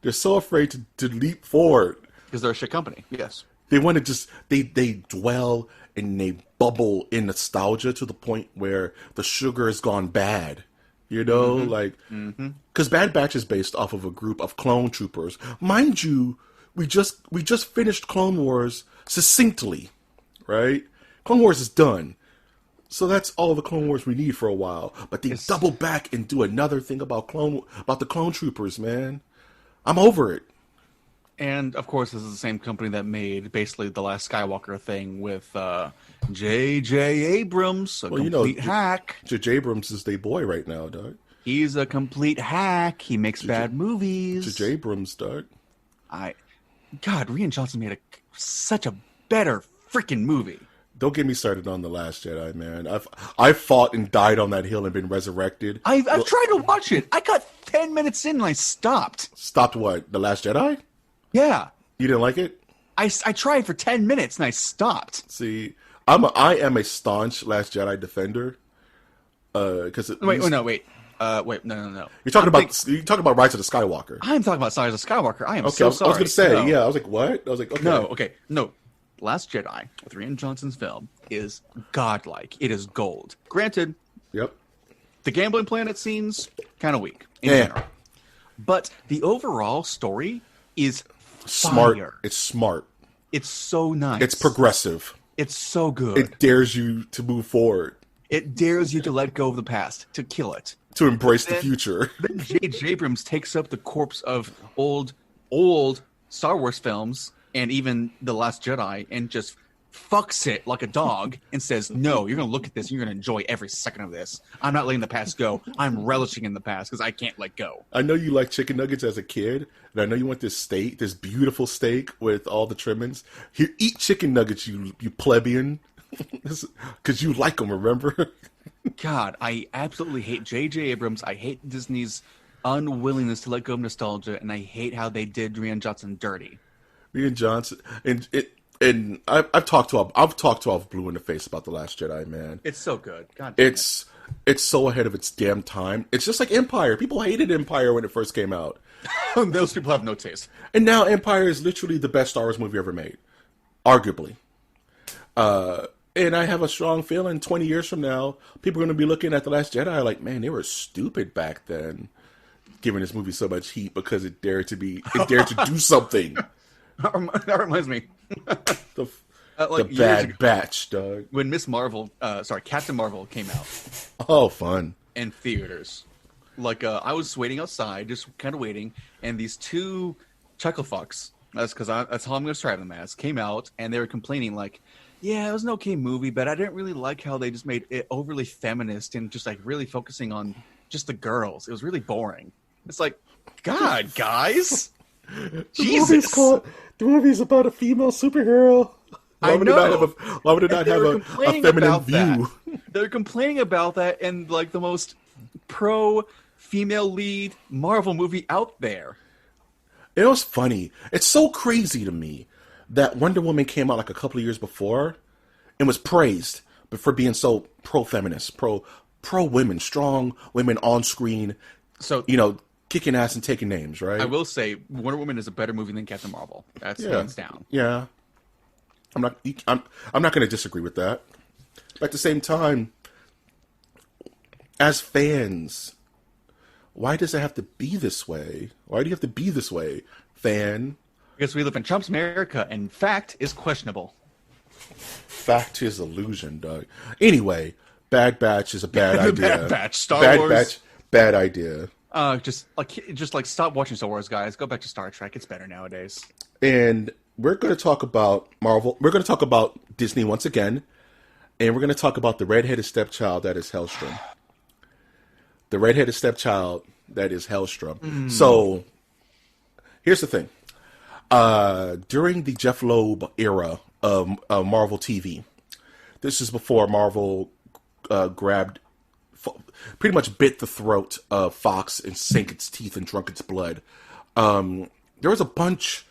They're so afraid to leap forward. Because they're a shit company. Yes. They want to just they dwell and they bubble in nostalgia to the point where the sugar has gone bad. You know, like because Bad Batch is based off of a group of clone troopers. Mind you, we just finished Clone Wars succinctly, right? Clone Wars is done. So that's all the Clone Wars we need for a while. But they double back and do another thing about the clone troopers, man. I'm over it. And of course, this is the same company that made basically the last Skywalker thing with J.J. Abrams, a complete hack. J.J. Abrams is their boy right now, dog. He's a complete hack. He makes bad movies. J.J. Abrams, dog. God, Rian Johnson made such a better freaking movie. Don't get me started on The Last Jedi, man. I've fought and died on that hill and been resurrected. I've tried to watch it. I got 10 minutes in and I stopped. Stopped what? The Last Jedi? Yeah. You didn't like it? I tried for 10 minutes and I stopped. See, I am a staunch Last Jedi defender. Because No. You're talking about Rise of the Skywalker. I'm talking about Rise of Skywalker. I am Okay, so I was sorry. going to say, No. yeah. I was like, what? I was like, okay. No. Last Jedi with Rian Johnson's film is godlike. It is gold. Granted, Yep. the gambling planet scenes kind of weak in general, but the overall story is Smart. fire. It's smart. It's so nice. It's progressive. It's so good. It dares you to move forward, It dares you to let go of the past, to kill it. to embrace the future. Then J.J. Abrams takes up the corpse of old Star Wars films and even The Last Jedi and just fucks it like a dog and says, no, you're going to look at this and you're going to enjoy every second of this. I'm not letting the past go. I'm relishing in the past because I can't let go. I know you like chicken nuggets as a kid, and I know you want this steak, this beautiful steak with all the trimmings. Here, eat chicken nuggets, you plebeian, because you like them, remember? God, I absolutely hate J.J. Abrams. I hate Disney's unwillingness to let go of nostalgia, and I hate how they did Rian Johnson dirty. Rian Johnson, and I've talked to Alf Blue in the face about The Last Jedi, man. It's so good. God damn It's so ahead of its damn time. It's just like Empire. People hated Empire when it first came out. Those people have no taste. And now Empire is literally the best Star Wars movie ever made. Arguably. And I have a strong feeling 20 years from now, people are going to be looking at The Last Jedi like, man, they were stupid back then, giving this movie so much heat because it dared to do something. That reminds me. The years Bad ago, Batch, dog. when Captain Marvel came out Oh, fun. in theaters. I was waiting outside, just kind of waiting, and these two chuckle fucks, that's how I'm going to describe them as, came out, and they were complaining yeah, it was an okay movie, but I didn't really like how they just made it overly feminist and just really focusing on just the girls. It was really boring. It's like, God, guys. Jesus. The movie's about a female superhero. Why would it not have a feminine view? They're complaining about that in the most pro-female lead Marvel movie out there. It was funny. It's so crazy to me that Wonder Woman came out a couple of years before and was praised for being so pro-feminist, pro-women, strong women on screen. So, kicking ass and taking names, right? I will say Wonder Woman is a better movie than Captain Marvel. That's hands down. Yeah. I'm not going to disagree with that. But at the same time, as fans, why does it have to be this way? Why do you have to be this way, fan? Because we live in Trump's America, and fact is questionable. Fact is illusion, Doug. Anyway, Bad Batch is a bad idea. Bad Batch, Star Wars. Batch, bad idea. Just stop watching Star Wars, guys. Go back to Star Trek. It's better nowadays. And we're going to talk about Marvel. We're going to talk about Disney once again. and we're going to talk about the redheaded stepchild that is Hellstrom. The redheaded stepchild that is Hellstrom. So, here's the thing. During the Jeff Loeb era of Marvel TV, this is before Marvel pretty much bit the throat of Fox and sank its teeth and drunk its blood. There was a bunch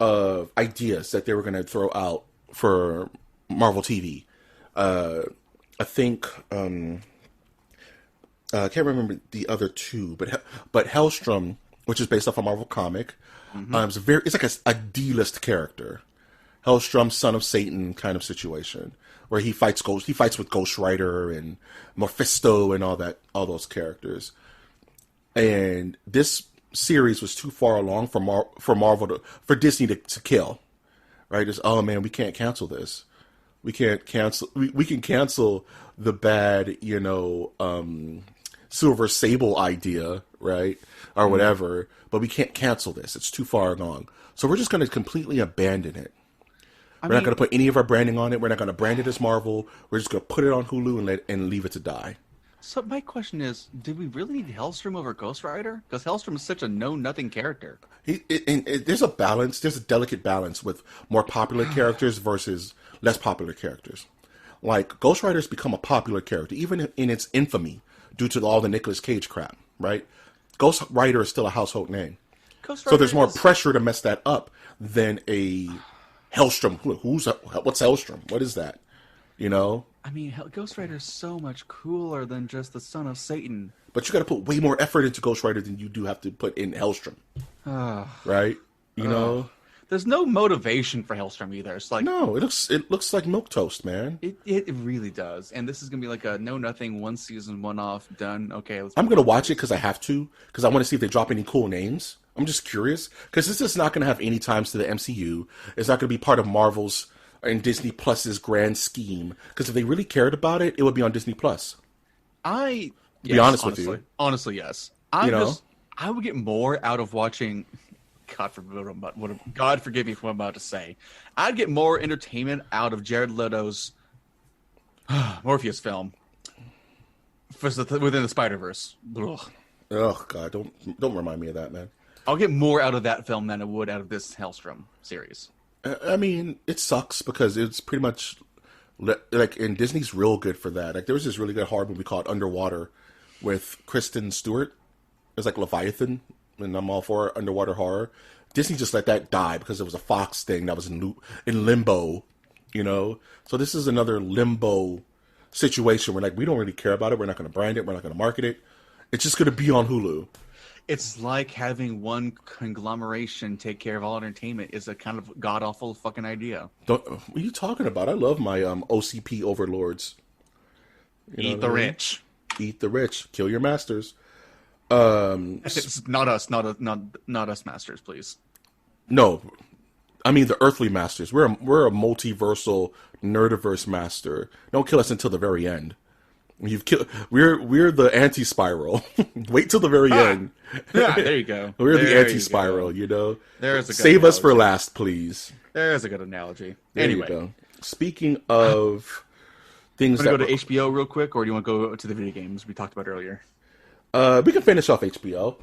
of ideas that they were going to throw out for Marvel TV. I think I can't remember the other two, but Hellstrom, which is based off a Marvel comic, it's like a D-list character. Hellstrom, son of Satan kind of situation, where he fights with Ghost Rider and Mephisto and all those characters. And this series was too far along for Disney to kill. Right? It's, oh man, we can't cancel this. We can cancel the bad, Silver Sable idea, right? Or whatever, but we can't cancel this. It's too far along. So we're just going to completely abandon it. We're not going to put any of our branding on it. We're not going to brand it as Marvel. We're just going to put it on Hulu and leave it to die. So my question is, did we really need Hellstrom over Ghost Rider? Because Hellstrom is such a know-nothing character. There's a balance. There's a delicate balance with more popular characters versus less popular characters. Like, Ghost Rider's become a popular character, even in its infamy, due to all the Nicolas Cage crap, right? Ghost Rider is still a household name. So there's more pressure to mess that up than a Hellstrom. What's Hellstrom? What is that? I mean, Ghost Rider is so much cooler than just the son of Satan. But you got to put way more effort into Ghost Rider than you do have to put in Hellstrom. Right? There's no motivation for Hellstrom either. It's like, no, it looks like milquetoast, man. It really does. And this is gonna be like a no-nothing, one season, one off, done. Okay, I'm gonna watch it because I have to, because I want to see if they drop any cool names. I'm just curious because this is not gonna have any ties to the MCU. It's not gonna be part of Marvel's and Disney Plus's grand scheme. Because if they really cared about it, it would be on Disney Plus. Be honest with you. Honestly, yes. I would get more out of watching. God forgive me for what I'm about to say. I'd get more entertainment out of Jared Leto's Morpheus film within the Spider-Verse. Ugh. Oh God, don't remind me of that, man. I'll get more out of that film than I would out of this Hellstrom series. I mean, it sucks because it's pretty much like, and Disney's real good for that. Like, there was this really good horror movie called Underwater with Kristen Stewart. It was like Leviathan, and I'm all for underwater horror. Disney just let that die because it was a Fox thing that was in limbo, So this is another limbo situation where, like, we don't really care about it. We're not going to brand it. We're not going to market it. It's just going to be on Hulu. It's like having one conglomeration take care of all entertainment is a kind of god-awful fucking idea. What are you talking about? I love my OCP overlords. Eat the rich. Eat the rich. Kill your masters. It's not us masters, please. No. I mean the earthly masters. We're a multiversal nerdiverse master. Don't kill us until the very end. We're the anti-spiral. Wait till the very end. Yeah, there you go. We're the anti-spiral, There's a good Save analogy. Us for last, please. There's a good analogy. There Anyway, you go. Speaking of things want to go to HBO real quick, or do you want to go to the video games we talked about earlier? We can finish off HBO.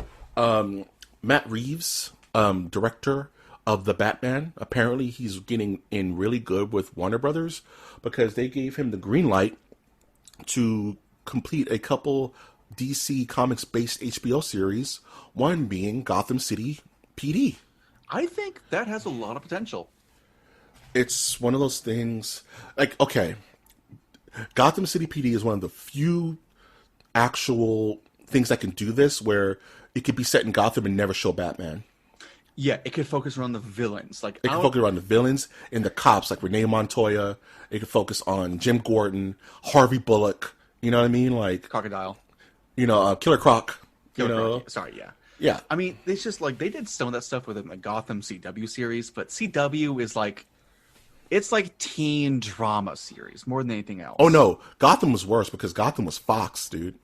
Matt Reeves, director of The Batman, apparently he's getting in really good with Warner Brothers because they gave him the green light to complete a couple DC Comics-based HBO series, one being Gotham City PD. I think that has a lot of potential. It's one of those things, like, okay, Gotham City PD is one of the few actual things that can do this, where it could be set in Gotham and never show Batman. Yeah, it could focus around the villains. Like, it could focus around the villains and the cops, like Renee Montoya. It could focus on Jim Gordon, Harvey Bullock. You know what I mean? Like Crocodile. Killer Croc. Croc. Sorry, yeah. Yeah. I mean, it's just like they did some of that stuff within the Gotham CW series, but CW is like, it's like teen drama series more than anything else. Oh no, Gotham was worse because Gotham was Fox, dude.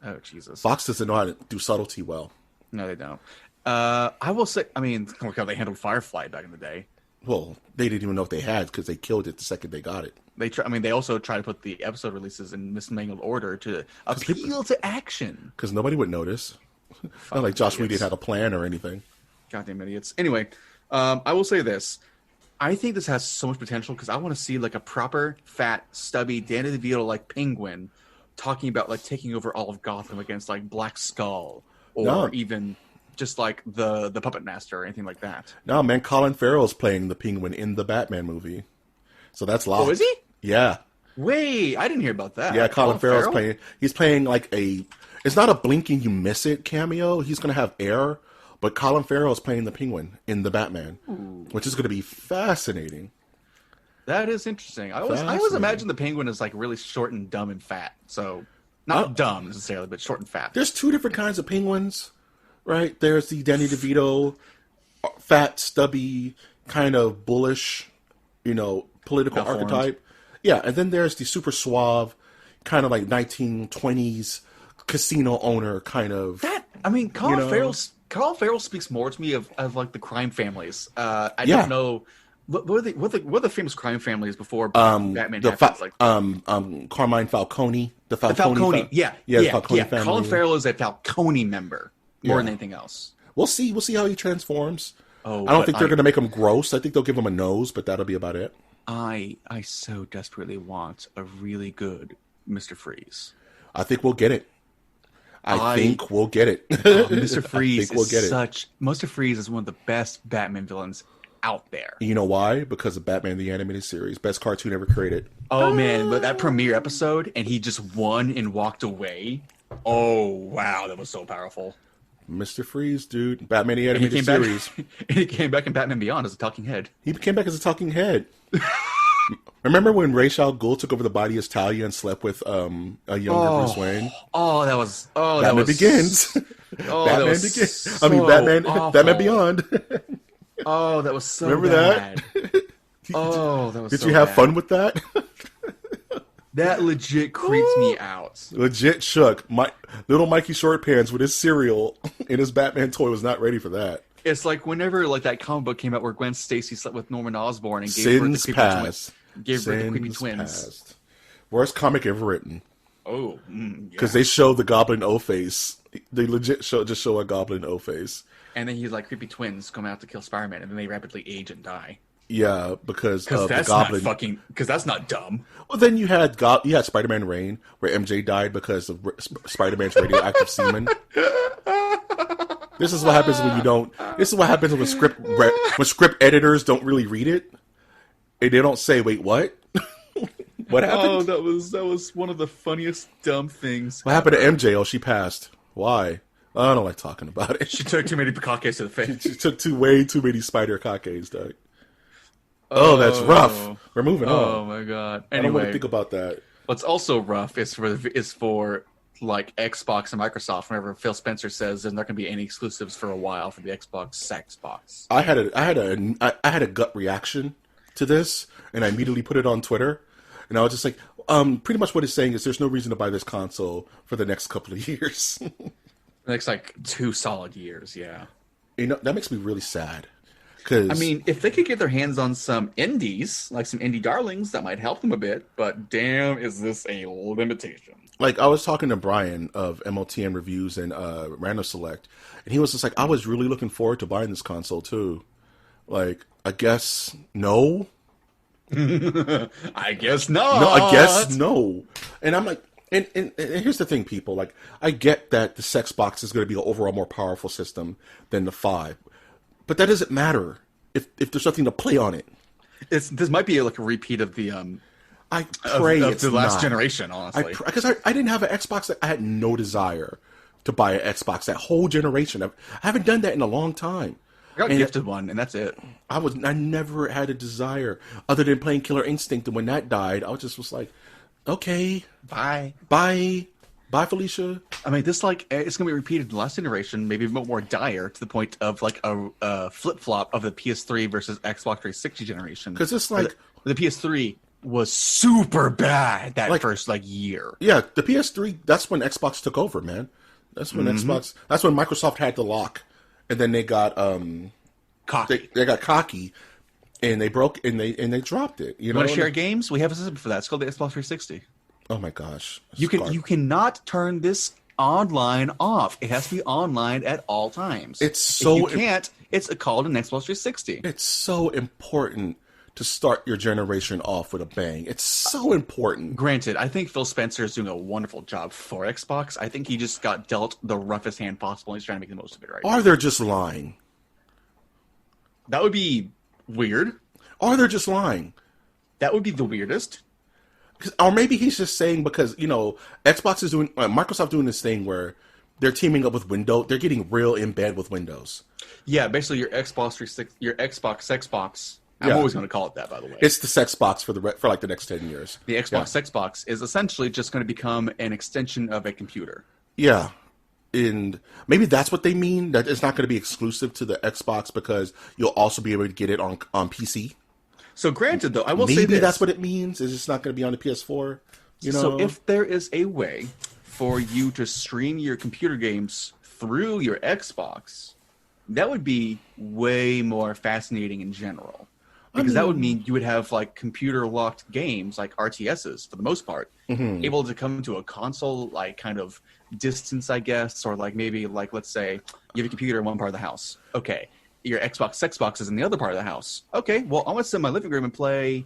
Oh Jesus. Fox doesn't know how to do subtlety well. No, they don't. I will say, I mean, look how they handled Firefly back in the day. Well, they didn't even know if they had because they killed it the second they got it. They also try to put the episode releases in mismangled order to appeal to action. Because nobody would notice. Not like Josh Whedon had a plan or anything. Goddamn idiots. Anyway, I will say this. I think this has so much potential because I want to see like a proper, fat, stubby, Danny DeVito-like penguin talking about like taking over all of Gotham against like Black Skull or even just like the Puppet Master or anything like that. No, man, Colin Farrell's playing the penguin in the Batman movie. So that's locked. Oh, is he? Yeah. Wait, I didn't hear about that. Yeah, Colin Farrell's playing. He's playing like it's not a blinking you miss it cameo. He's going to have air, but Colin Farrell's playing the penguin in the Batman, which is going to be fascinating. That is interesting. I always imagine the penguin is like really short and dumb and fat. So not dumb necessarily, but short and fat. There's two different kinds of penguins, right? There's the Danny DeVito, fat, stubby, kind of bullish, political archetype. Yeah, and then there's the super suave, kind of like 1920s casino owner kind of. Colin Farrell speaks more to me of like the crime families. I don't know what are the famous crime families before Batman happens. Carmine Falcone, the Falcone. Falcone family. Colin Farrell is a Falcone member more than anything else. We'll see how he transforms. Oh, I don't think they're going to make him gross. I think they'll give him a nose, but that'll be about it. I so desperately want a really good Mr. Freeze. I think we'll get it. Mr. Freeze Mr. Freeze is one of the best Batman villains out there. You know why? Because of Batman the Animated Series. Best cartoon ever created. Oh, man. But that premiere episode, and he just won and walked away. Oh, wow. That was so powerful. Mr. Freeze, dude. Batman the Animated Series. And he came back in Batman Beyond as a talking head. He came back as a talking head. Remember when Ra's al Ghul took over the body as Talia and slept with a younger Bruce Wayne? Batman Begins. Batman Begins. So Batman Beyond. That was so Remember bad. that? That was Did you have fun with that? That legit creeps me out. Legit shook. Little Mikey Short Pants with his cereal and his Batman toy was not ready for that. It's like whenever like that comic book came out where Gwen Stacy slept with Norman Osborn and gave birth to creepy twins. Gave birth to creepy twins. Past. Worst comic ever written. Oh, because they show the Goblin O-face. They legit show a Goblin O-face. And then he's like creepy twins come out to kill Spider-Man, and then they rapidly age and die. Yeah, because of that's the Goblin. Because that's not dumb. Well, then you had Spider-Man Reign, where MJ died because of Spider-Man's radioactive semen. This is what happens when you don't. This is what happens when script editors don't really read it, and they don't say, "Wait, what? What happened?" Oh, that was one of the funniest dumb things. What happened to MJ? Oh, she passed. Why? I don't like talking about it. She took too many Bukakes to the face. She took way too many spider kakes, Doug. Oh, that's rough. We're moving on. Oh my god. Anyway, I don't want to think about that. What's also rough is for like Xbox and Microsoft. Whenever Phil Spencer says there's not going to be any exclusives for a while for the Xbox. I had a gut reaction to this, and I immediately put it on Twitter, and I was just like, pretty much what it's saying is there's no reason to buy this console for the next couple of years. The next 2 solid years, yeah. That makes me really sad. Cause, I mean, if they could get their hands on some indies, like some indie darlings, that might help them a bit. But damn, is this a limitation? Like, I was talking to Brian of MOTN Reviews and Random Select, and he was just like, I was really looking forward to buying this console, too. Like, I guess no. I guess not. No, I guess no. And I'm like, and here's the thing, people. Like, I get that the Xbox is going to be an overall more powerful system than the 5. But that doesn't matter if there's nothing to play on it. This might be a repeat of the I pray of it's the last not. generation, honestly. Because I didn't have an Xbox. I had no desire to buy an Xbox that whole generation. I haven't done that in a long time. I got gifted one, and that's it. I never had a desire other than playing Killer Instinct, and when that died, I was like, okay, bye, Felicia. I mean, this it's gonna be repeated in the last generation, maybe a bit more dire to the point of a flip flop of the PS3 versus Xbox 360 generation. Because it's the PS3 was super bad that first year. Yeah, the PS3. That's when Xbox took over, man. That's when Xbox. That's when Microsoft had the lock, and then they got cocky. They got cocky, and they broke and they dropped it. You know, want to share games? We have a system for that. It's called the Xbox 360. Oh my gosh! You cannot turn this online off. It has to be online at all times. If you can't. It's called an Xbox 360. It's so important to start your generation off with a bang. It's so important. Granted, I think Phil Spencer is doing a wonderful job for Xbox. I think he just got dealt the roughest hand possible, and he's trying to make the most of it right now. Or they're just lying. That would be weird. Or they're just lying. That would be the weirdest. Or maybe he's just saying because, Xbox is doing, Microsoft doing this thing where they're teaming up with Windows. They're getting real in bed with Windows. Yeah, basically your Xbox. I'm always going to call it that, by the way. It's the Sexbox for the next 10 years. The Xbox Sexbox is essentially just going to become an extension of a computer. Yeah. And maybe that's what they mean, that it's not going to be exclusive to the Xbox because you'll also be able to get it on PC. So granted, though, I will say this. Maybe that's what it means. It's just not going to be on the PS4. So if there is a way for you to stream your computer games through your Xbox, that would be way more fascinating in general. Because that would mean you would have like computer locked games like RTSs for the most part, able to come to a console like kind of distance, I guess, or like maybe like let's say you have a computer in one part of the house. Okay, your Xbox is in the other part of the house. Okay, well I want to sit in my living room and play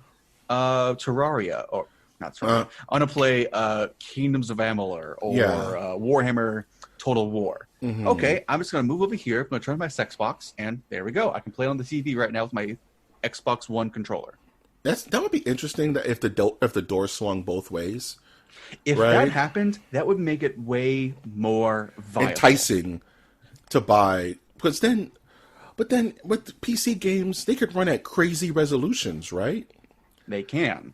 Terraria or not Terraria. I want to play Kingdoms of Amalur or Warhammer Total War. Okay, I'm just gonna move over here. I'm gonna turn on my Xbox, and there we go. I can play on the TV right now with my Xbox One controller. That would be interesting. That if the door swung both ways, if that happened, that would make it way more viable. Enticing to buy. But then with PC games, they could run at crazy resolutions, right? They can,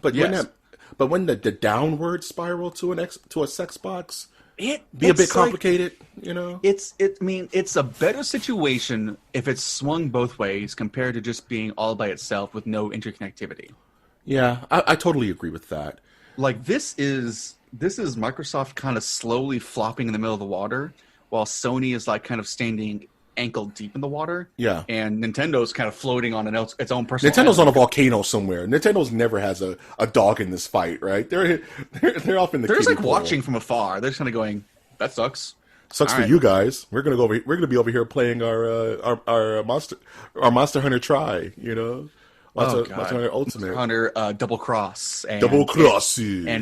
but when the downward spiral to a Xbox. It's a bit complicated, It's a better situation if it's swung both ways compared to just being all by itself with no interconnectivity. Yeah, I totally agree with that. Like this is Microsoft kind of slowly flopping in the middle of the water, while Sony is like kind of standing ankle deep in the water. Yeah, and Nintendo's kind of floating on its own personal. Nintendo's on a volcano somewhere. Nintendo's never has a dog in this fight, right? They're off in the. They're just like watching from afar. They're just kind of going, "That sucks. Sucks for you guys. We're gonna go. We're gonna be over here playing our Monster Hunter Try. Monster Hunter Ultimate, Monster Hunter Double Cross, and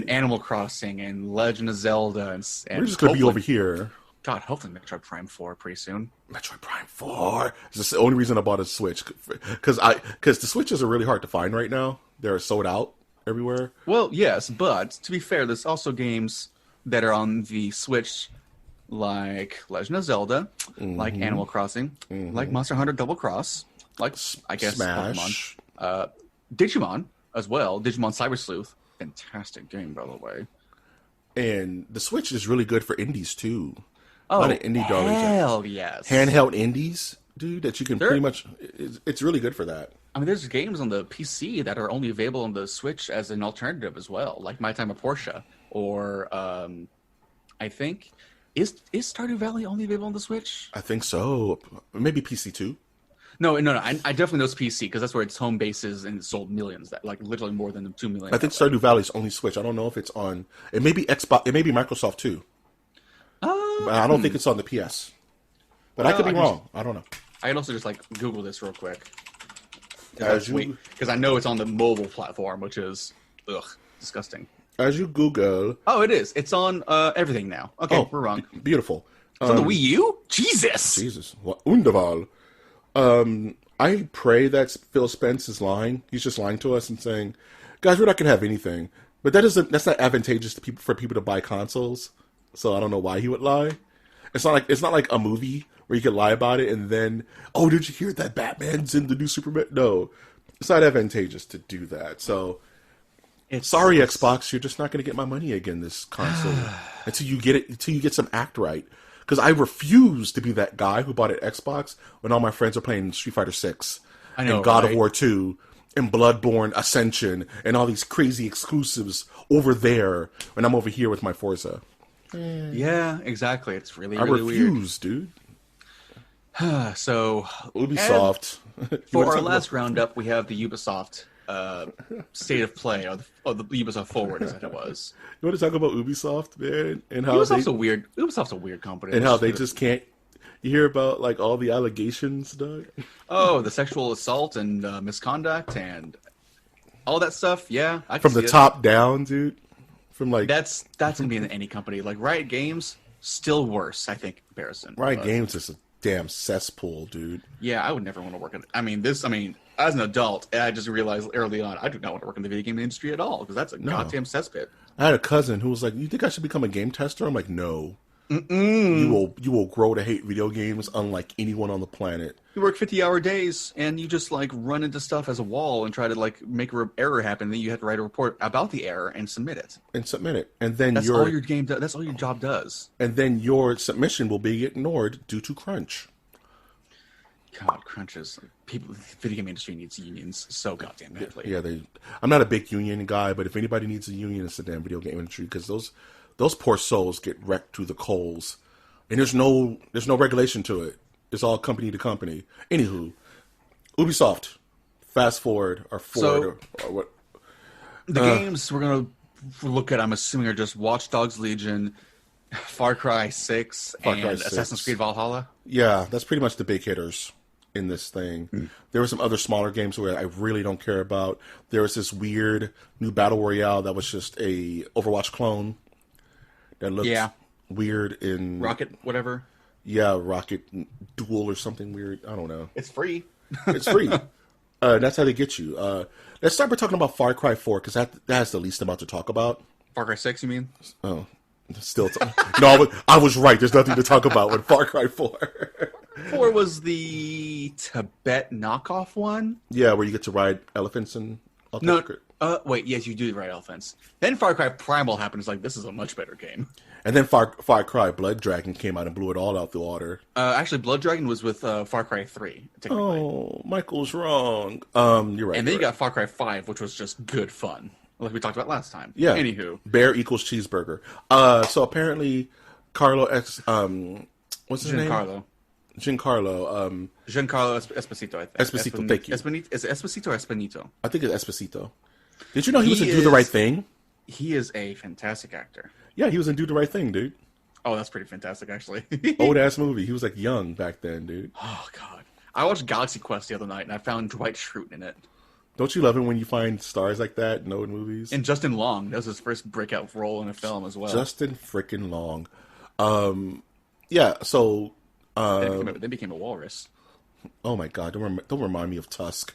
Animal Crossing, and Legend of Zelda, and we're just gonna be over here. God, hopefully Metroid Prime 4 pretty soon. Metroid Prime 4. This is the only reason I bought a Switch. Because the Switches are really hard to find right now. They're sold out everywhere. Well, yes, but to be fair, there's also games that are on the Switch like Legend of Zelda, like Animal Crossing, like Monster Hunter Double Cross, like, I guess, Smash. Pokemon. Digimon as well. Digimon Cyber Sleuth. Fantastic game, by the way. And the Switch is really good for indies, too. Oh, hell yes. Handheld indies, dude, that you can pretty much... It's really good for that. I mean, there's games on the PC that are only available on the Switch as an alternative as well, like My Time at Portia, or I think... Is Stardew Valley only available on the Switch? I think so. Maybe PC too. No. I definitely know it's PC, because that's where its home base is, and it sold millions, like literally more than 2 million. I think Stardew Valley's only Switch. I don't know if it's on... It may be Xbox. It may be Microsoft too. But I don't think it's on the PS. But I could be wrong. I don't know. I can also just Google this real quick. Because I know it's on the mobile platform, which is disgusting. As you Google... Oh, it is. It's on everything now. Okay, we're wrong. Beautiful. It's on the Wii U? Jesus. Wunderbar. I pray that Phil Spence is lying. He's just lying to us and saying, guys, we're not going to have anything. But that's not advantageous to for people to buy consoles. So I don't know why he would lie. It's not like a movie where you can lie about it and then, oh, did you hear that Batman's in the new Superman? No, it's not advantageous to do that. So, sorry, Xbox, you're just not going to get my money again this console until you get some act right. Because I refuse to be that guy who bought an Xbox when all my friends are playing Street Fighter 6 and God of War 2 and Bloodborne Ascension and all these crazy exclusives over there when I'm over here with my Forza. Yeah, exactly. It's really I refuse, weird. Dude. So Ubisoft. for our last roundup, we have the Ubisoft state of play, or the Ubisoft Forward, as it was. You want to talk about Ubisoft, man, and how Ubisoft's a weird company, and how they just can't. You hear about like all the allegations, Doug? Oh, the sexual assault and misconduct and all that stuff. Yeah, I can From see the it. top down, dude. From like That's gonna be in any company. Like Riot Games, still worse, I think, in comparison. Riot Games is a damn cesspool, dude. Yeah, I would never want to work in. I mean, as an adult, I just realized early on I do not want to work in the video game industry at all because that's a goddamn cesspit. I had a cousin who was like, "You think I should become a game tester?" I'm like, "No." You will grow to hate video games unlike anyone on the planet. You work 50-hour days and you just like run into stuff as a wall and try to like make an error happen. And then you have to write a report about the error and submit it. And then that's all your game. That's all your job does. And then your submission will be ignored due to crunch. God, crunches. People, the video game industry needs unions so goddamn badly. Yeah, I'm not a big union guy, but if anybody needs a union, it's the damn video game industry because those poor souls get wrecked to the coals, and there's no regulation to it. It's all company to company. Anywho, Ubisoft, fast forward or forward or what? The games we're gonna look at, I'm assuming, are just Watch Dogs Legion, Far Cry 6, and Assassin's Creed-Valhalla. Yeah, that's pretty much the big hitters in this thing. There were some other smaller games where I really don't care about. There was this weird new battle royale that was just a Overwatch clone. That looked weird in Rocket, whatever. Yeah, Rocket Duel or something weird. I don't know. It's free. It's free. That's how they get you. Let's start by talking about Far Cry 4 because that has the least amount to talk about. Far Cry 6, you mean? Oh, still. No, I was right. There's nothing to talk about with Far Cry 4. 4 was the Tibet knockoff one? Yeah, where you get to ride elephants and all that. No. Wait, yes, you do ride elephants. Then Far Cry Primal happened. It's like, this is a much better game. And then Far Cry Blood Dragon came out and blew it all out the water. Actually, Blood Dragon was with Far Cry 3, technically. Oh, Michael's wrong. You're right. And then you got Far Cry 5, which was just good fun, like we talked about last time. Yeah. Anywho. Bear equals cheeseburger. So apparently, Carlo what's his name? Giancarlo. Giancarlo Esposito, I think. Esposito, thank you. Is it Esposito or Esposito? I think it's Esposito. Did you know he was in Do the Right Thing? He is a fantastic actor. Yeah, he was in Do the Right Thing, dude. Oh, that's pretty fantastic, actually. Old ass movie. He was like young back then, dude. Oh God, I watched Galaxy Quest the other night and I found Dwight Schrute in it. Don't you love it when you find stars like that in old movies? And Justin Long, that was his first breakout role in a film as well. Justin frickin' Long. Yeah. So. Then became a walrus. Oh my God! Don't remind me of Tusk.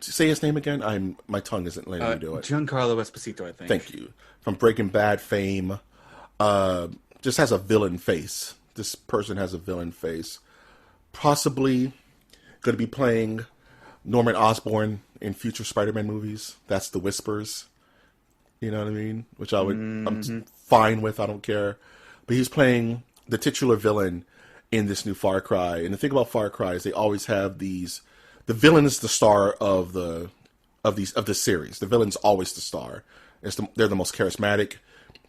Say his name again. My tongue isn't letting me do it. Giancarlo Esposito, I think. Thank you. From Breaking Bad fame, just has a villain face. This person has a villain face. Possibly going to be playing Norman Osborn in future Spider-Man movies. That's the whispers. You know what I mean? Which I'm fine with. I don't care. But he's playing the titular villain in this new Far Cry. And the thing about Far Cry is they always have these. The villain is the star of the series. The villain's always the star. They're the most charismatic.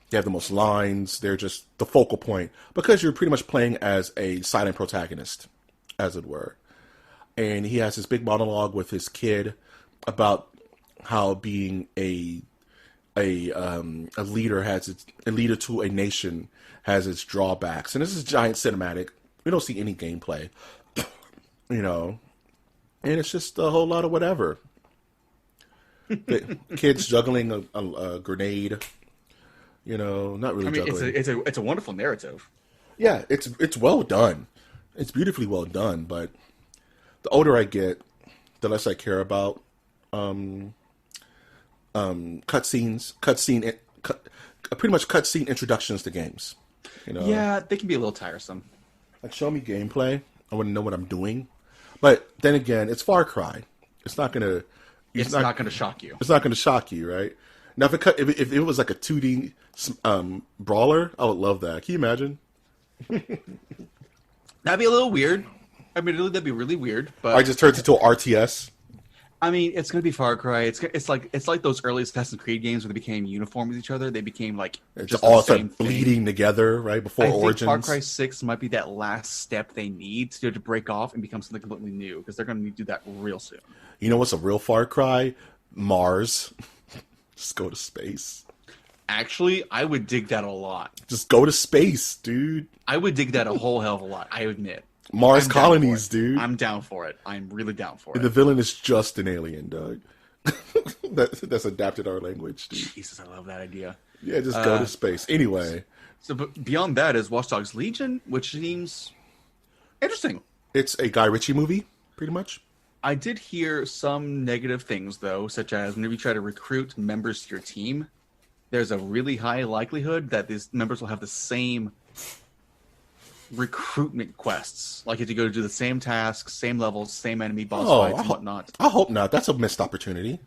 They have the most lines. They're just the focal point because you're pretty much playing as a silent protagonist, as it were. And he has this big monologue with his kid about how being a leader a leader to a nation has its drawbacks. And this is giant cinematic. We don't see any gameplay, you know. And it's just a whole lot of whatever. The kids juggling a grenade, you know, not really juggling. It's a wonderful narrative. Yeah, it's well done. It's beautifully well done, but the older I get, the less I care about cutscenes, pretty much cutscene introductions to games. You know? Yeah, they can be a little tiresome. Like, show me gameplay. I want to know what I'm doing. But then again, it's Far Cry. It's not gonna. It's not gonna shock you. It's not gonna shock you, right? Now, if it was like a 2D brawler, I would love that. Can you imagine? That'd be a little weird. I mean, that'd be really weird. But I just turned into an RTS. I mean, it's gonna be Far Cry. It's like those early Assassin's Creed games where they became uniform with each other. They became like It's just all the same start bleeding thing. together, right? Before I think Origins. Far Cry 6 might be that last step they need to break off and become something completely new because they're gonna need to do that real soon. You know what's a real Far Cry? Mars. Just go to space. Actually, I would dig that a lot. Just go to space, dude. I would dig that a whole hell of a lot. I admit. Mars I'm down colonies, for it. dude. I'm down for it. I'm really down for The it. villain is just an alien, Doug. That's adapted our language, dude. Jesus, I love that idea. Yeah, just go to space. Anyway, So, but beyond that is Watch Dogs Legion, which seems interesting. it's a Guy Ritchie movie, pretty much. I did hear some negative things, though, such as whenever you try to recruit members to your team, there's a really high likelihood that these members will have the same recruitment quests. Like, if you go to do the same tasks, same levels, same enemy boss fights, and whatnot. I hope not. That's a missed opportunity.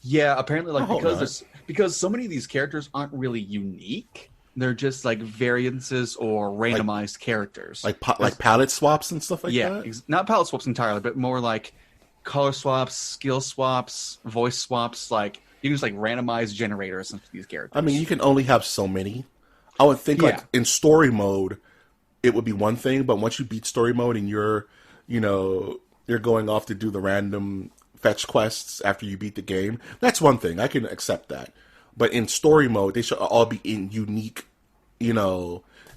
Yeah, apparently, like, hope because so many of these characters aren't really unique. They're just like variances or randomized characters. Like palette swaps and stuff like that? Not palette swaps entirely, but more like color swaps, skill swaps, voice swaps. Like you use like randomized generators of these characters. I mean, you can only have so many. I would think like in story mode, it would be one thing, but once you beat story mode and you're going off to do the random fetch quests after you beat the game, that's one thing. I can accept that. But in story mode, they should all be in unique,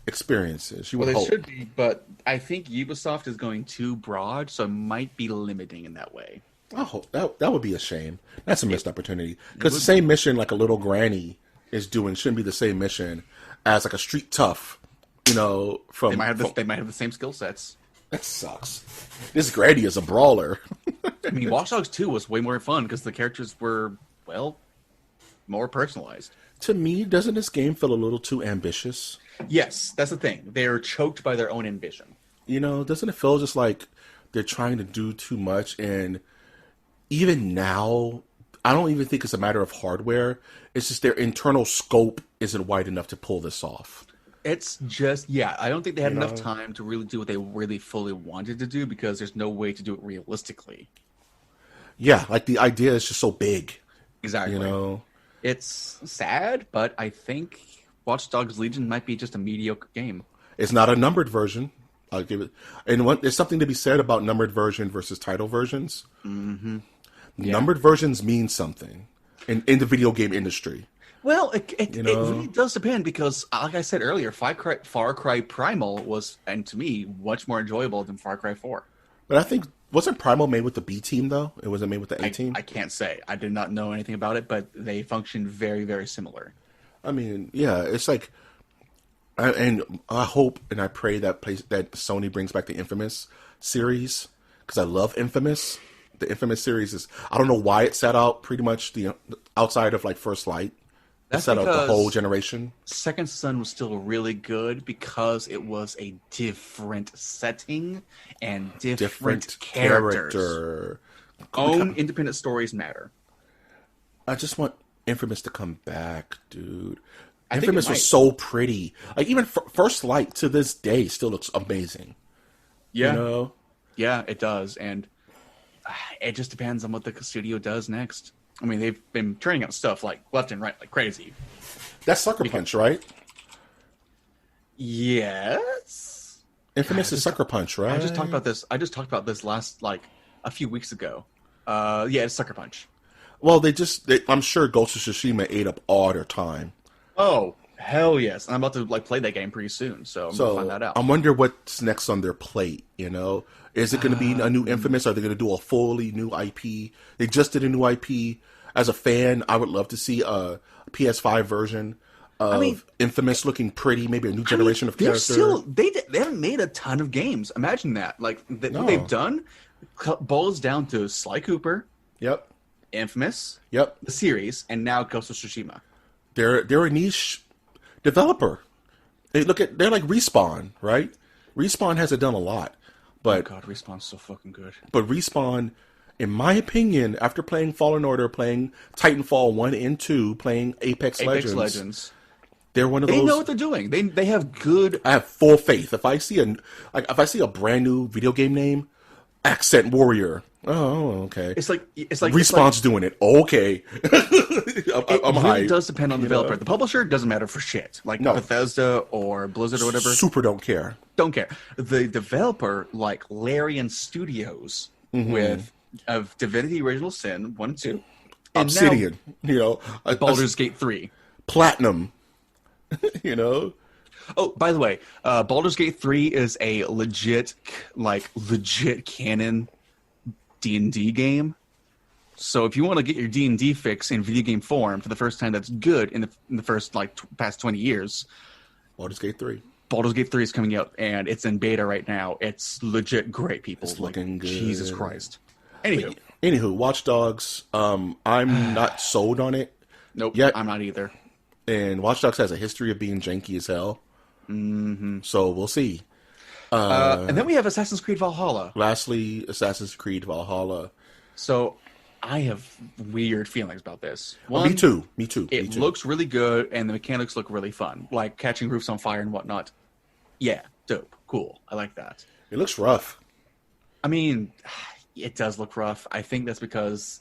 experiences. Well, they should be, but I think Ubisoft is going too broad, so it might be limiting in that way. I hope that would be a shame. That's a missed opportunity. Because the same mission like a little granny is doing shouldn't be the same mission as like a street tough. From They might have the same skill sets. That sucks. This granny is a brawler. I mean, Watch Dogs 2 was way more fun because the characters were, well, more personalized. To me, doesn't this game feel a little too ambitious? Yes, that's the thing. They're choked by their own ambition. Doesn't it feel just like they're trying to do too much? And even now, I don't even think it's a matter of hardware. It's just their internal scope isn't wide enough to pull this off. It's just, I don't think they had enough time to really do what they really fully wanted to do because there's no way to do it realistically. Yeah, like the idea is just so big. Exactly. It's sad, but I think Watch Dogs Legion might be just a mediocre game. It's not a numbered version. I'll give it. And there's something to be said about numbered version versus title versions. Mm-hmm. Yeah. Numbered versions mean something in the video game industry. Well, it really does depend because, like I said earlier, Far Cry Primal was, and to me, much more enjoyable than Far Cry 4. But I think, wasn't Primal made with the B team, though? It wasn't made with the A team? I can't say. I did not know anything about it, but they function very, very similar. I mean, yeah, it's like, and I hope and I pray that Sony brings back the Infamous series, because I love Infamous. The Infamous series is, I don't know why it set out pretty much the outside of like First Light. That's set out the whole generation. Second Son was still really good because it was a different setting and different characters. Character. Own independent stories matter. I just want Infamous to come back, dude. I think Infamous was so pretty. Like even First Light to this day still looks amazing. Yeah, yeah, it does, and it just depends on what the studio does next. I mean, they've been turning out stuff like left and right like crazy. That's Sucker Punch, right? Yes. Infamous is Sucker Punch, right? I just talked about this last like a few weeks ago. Yeah, it's Sucker Punch. Well, I'm sure Ghost of Tsushima ate up all their time. Oh, hell yes. And I'm about to play that game pretty soon, so I'm going to find that out. I wonder what's next on their plate, Is it going to be a new Infamous? Are they going to do a fully new IP? They just did a new IP. As a fan, I would love to see a PS5 version of Infamous looking pretty, maybe a new generation of characters. They haven't made a ton of games. Imagine that. Like, what they've done boils down to Sly Cooper. Yep. Infamous. Yep. The series, and now Ghost of Tsushima. They're a niche developer. They're like Respawn, right? Respawn hasn't done a lot. But, oh God, Respawn's so fucking good. But Respawn, in my opinion, after playing Fallen Order, playing Titanfall 1 and 2, playing Apex Legends, they're one of those. They know what they're doing. They have good. I have full faith. If I see a brand new video game name, accent warrior. Oh, okay. It's like Respawn's doing it. Okay. I'm it really hyped, does depend on the developer. know? The publisher doesn't matter for shit. Like No. Bethesda or Blizzard or whatever. Super don't care. Don't care. The developer, like Larian Studios, of Divinity Original Sin 1 and 2. And Obsidian, Baldur's Gate 3. Platinum, you know? Oh, by the way, Baldur's Gate 3 is a legit canon D&D game. So if you want to get your D&D fix in video game form for the first time, that's good in the first past 20 years. Baldur's Gate 3. Baldur's Gate 3 is coming out, and it's in beta right now. It's legit great, people. It's looking good. Jesus Christ. Anywho, Watch Dogs. I'm not sold on it. Nope, yet. I'm not either. And Watch Dogs has a history of being janky as hell. Mm-hmm. So we'll see. And then we have Assassin's Creed Valhalla. Lastly, Assassin's Creed Valhalla. So I have weird feelings about this. Me too. It looks really good, and the mechanics look really fun. Like catching roofs on fire and whatnot. Yeah, dope. Cool. I like that. It looks rough. I mean, it does look rough. I think that's because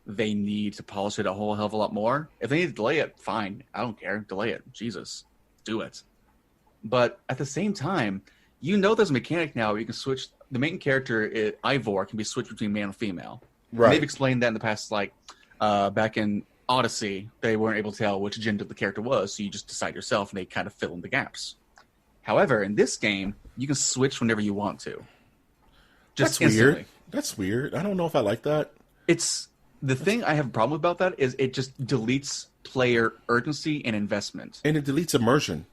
they need to polish it a whole hell of a lot more. If they need to delay it, fine. I don't care. Delay it. Jesus. Do it. But at the same time, there's a mechanic now where you can switch. The main character, Ivor, can be switched between male and female. Right. And they've explained that in the past, back in Odyssey, they weren't able to tell which gender the character was, so you just decide yourself, and they kind of fill in the gaps. However, in this game, you can switch whenever you want to. That's weird. That's weird. I don't know if I like that. The thing I have a problem about that is it just deletes player urgency and investment. And it deletes immersion.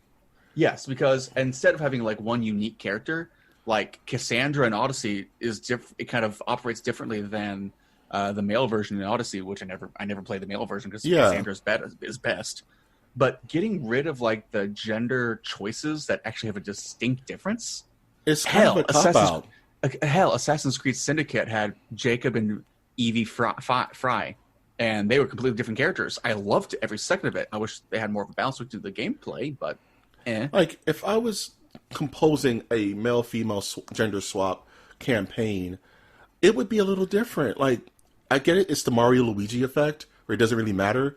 Yes, because instead of having one unique character, like Cassandra in Odyssey it kind of operates differently than the male version in Odyssey, which I never played the male version because Cassandra is best. But getting rid of the gender choices that actually have a distinct difference. It's kind of a cop-out. Assassin's Creed Syndicate had Jacob and Evie Fry, and they were completely different characters. I loved every second of it. I wish they had more of a balance to the gameplay, but if I was composing a male-female gender swap campaign, it would be a little different. I get it. It's the Mario Luigi effect, where it doesn't really matter,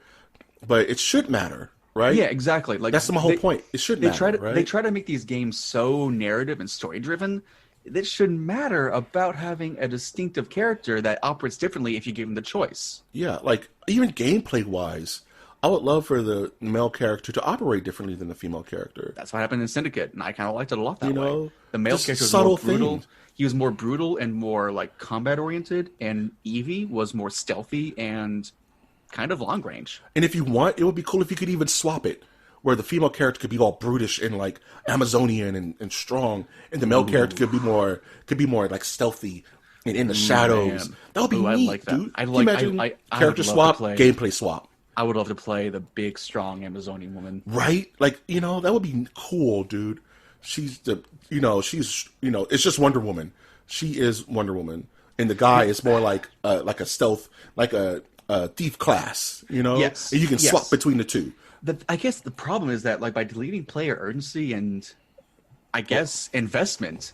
but it should matter. Right? Yeah, exactly. That's my whole point. It should matter, right? They try to make these games so narrative and story-driven that it should matter about having a distinctive character that operates differently if you give them the choice. Yeah, even gameplay-wise, I would love for the male character to operate differently than the female character. That's what happened in Syndicate, and I kind of liked it a lot that way. The male character was more brutal. He was more brutal and more combat-oriented, and Evie was more stealthy and kind of long range. And if you want, it would be cool if you could even swap it, where the female character could be all brutish and Amazonian and strong, and the male character could be more stealthy and in the shadows. Man. That would be neat, like that. dude. Imagine character swap, gameplay swap. I would love to play the big, strong Amazonian woman. Right? That would be cool, dude. She's it's just Wonder Woman. She is Wonder Woman, and the guy is more like a stealth, like a thief class, Yes. And you can swap between the two. I guess the problem is that by deleting player urgency and I guess investment,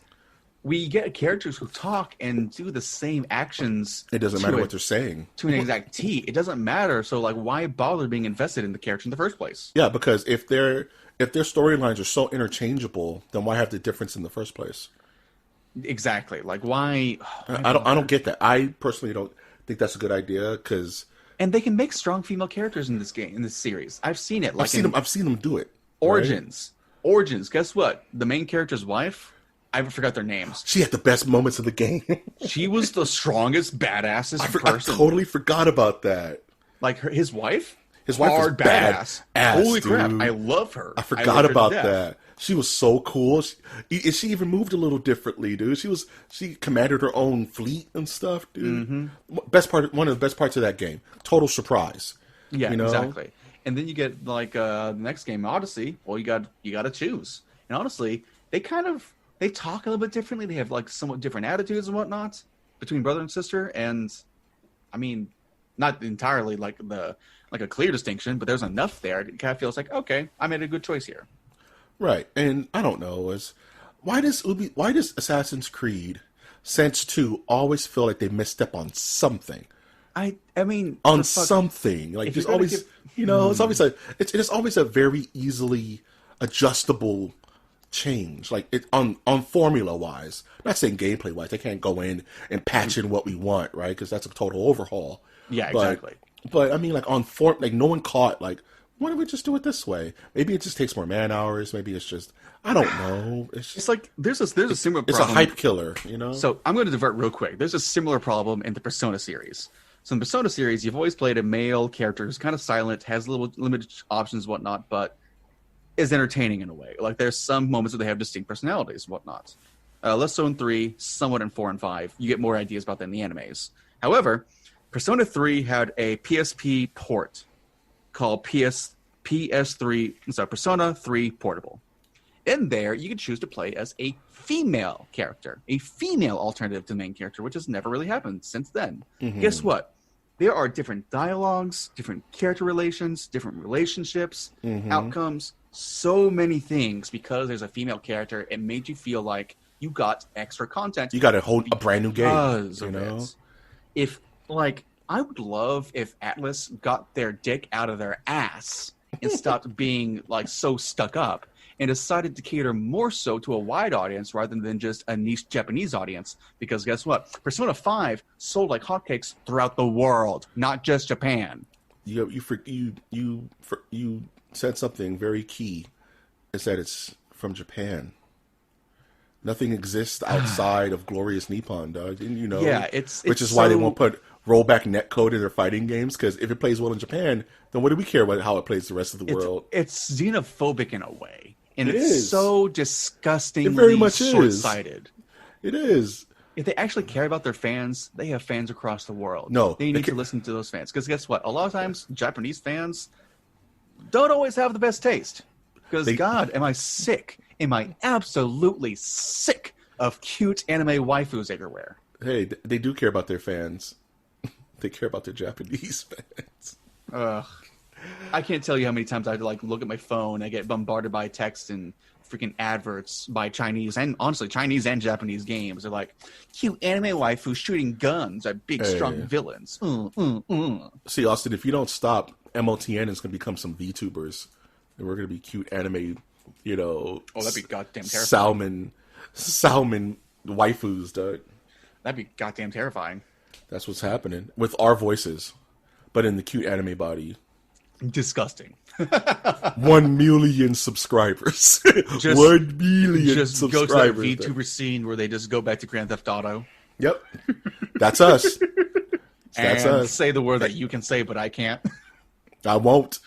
we get characters who talk and do the same actions. It doesn't matter what they're saying to an exact T. It doesn't matter. So why bother being invested in the character in the first place? Yeah, because if their storylines are so interchangeable, then why have the difference in the first place? Exactly. Why? I don't get that. I personally don't think that's a good idea because. And they can make strong female characters in this series. I've seen it. I've seen them do it. Origins. Right? Origins. Guess what? The main character's wife. I forgot their names. She had the best moments of the game. She was the strongest, baddest person. I totally forgot about that. His wife. His wife was badass. Holy crap! I love her. I forgot about that. She was so cool. She even moved a little differently, dude. She commanded her own fleet and stuff, dude. Mm-hmm. One of the best parts of that game. Total surprise. Yeah, exactly. And then you get the next game, Odyssey. Well, you got to choose. And honestly, they talk a little bit differently. They have somewhat different attitudes and whatnot between brother and sister. And I mean, not entirely like a clear distinction, but there's enough there. It kind of feels like, okay, I made a good choice here. Right, and I don't know why does Assassin's Creed since 2 always feel like they misstep on something. I mean, on something. Like, there's always, it's always it's always a very easily adjustable change. Like, on formula wise, not saying gameplay wise, they can't go in and patch in what we want, right? Because that's a total overhaul. Yeah, exactly. But I mean, like, on form, like, no one caught, like, why don't we just do it this way? Maybe it just takes more man hours. Maybe it's just, I don't know. It's like there's a similar problem. It's a hype killer, So I'm going to divert real quick. There's a similar problem in the Persona series. So in the Persona series, you've always played a male character who's kind of silent, has little limited options and whatnot, but is entertaining in a way. Like, there's some moments where they have distinct personalities and whatnot. Less so in 3, somewhat in 4 and 5. You get more ideas about that in the animes. However, Persona 3 had a PSP port called Persona 3 Portable. In there, you could choose to play as a female character, a female alternative to the main character, which has never really happened since then. Mm-hmm. Guess what? There are different dialogues, different character relations, different relationships, outcomes, so many things. Because there's a female character, it made you feel like you got extra content. You got a brand new game. If, like, I would love if Atlas got their dick out of their ass and stopped being, like, so stuck up and decided to cater more so to a wide audience rather than just a niche Japanese audience. Because guess what? Persona 5 sold like hotcakes throughout the world, not just Japan. You said something very key, is that it's from Japan. Nothing exists outside of glorious Nippon, dog. Didn't you know? Yeah, which is why they won't put rollback netcode in their fighting games, because if it plays well in Japan, then what do we care about how it plays the rest of the world? It's xenophobic in a way. And it it's is. So disgustingly it very much short-sighted. It is. If they actually care about their fans, they have fans across the world. No. They need to listen to those fans. Because guess what? A lot of times, Japanese fans don't always have the best taste. Because, God, am I sick? Am I absolutely sick of cute anime waifus everywhere? Hey, they do care about their fans. They care about their Japanese fans. I can't tell you how many times I look at my phone. I get bombarded by text and freaking adverts by Chinese and honestly Chinese and Japanese games. They're like, cute anime waifu shooting guns at big strong villains. See, Austin, if you don't stop, MOTN is going to become some VTubers, and we're going to be cute anime. That'd be goddamn terrifying. Salmon waifus, dude. That'd be goddamn terrifying. That's what's happening with our voices, but in the cute anime body. Disgusting. 1 million subscribers. 1 million subscribers. Just go to that VTuber scene where they just go back to Grand Theft Auto. Yep. That's us. That's us. Say the word that you can say, but I can't. I won't.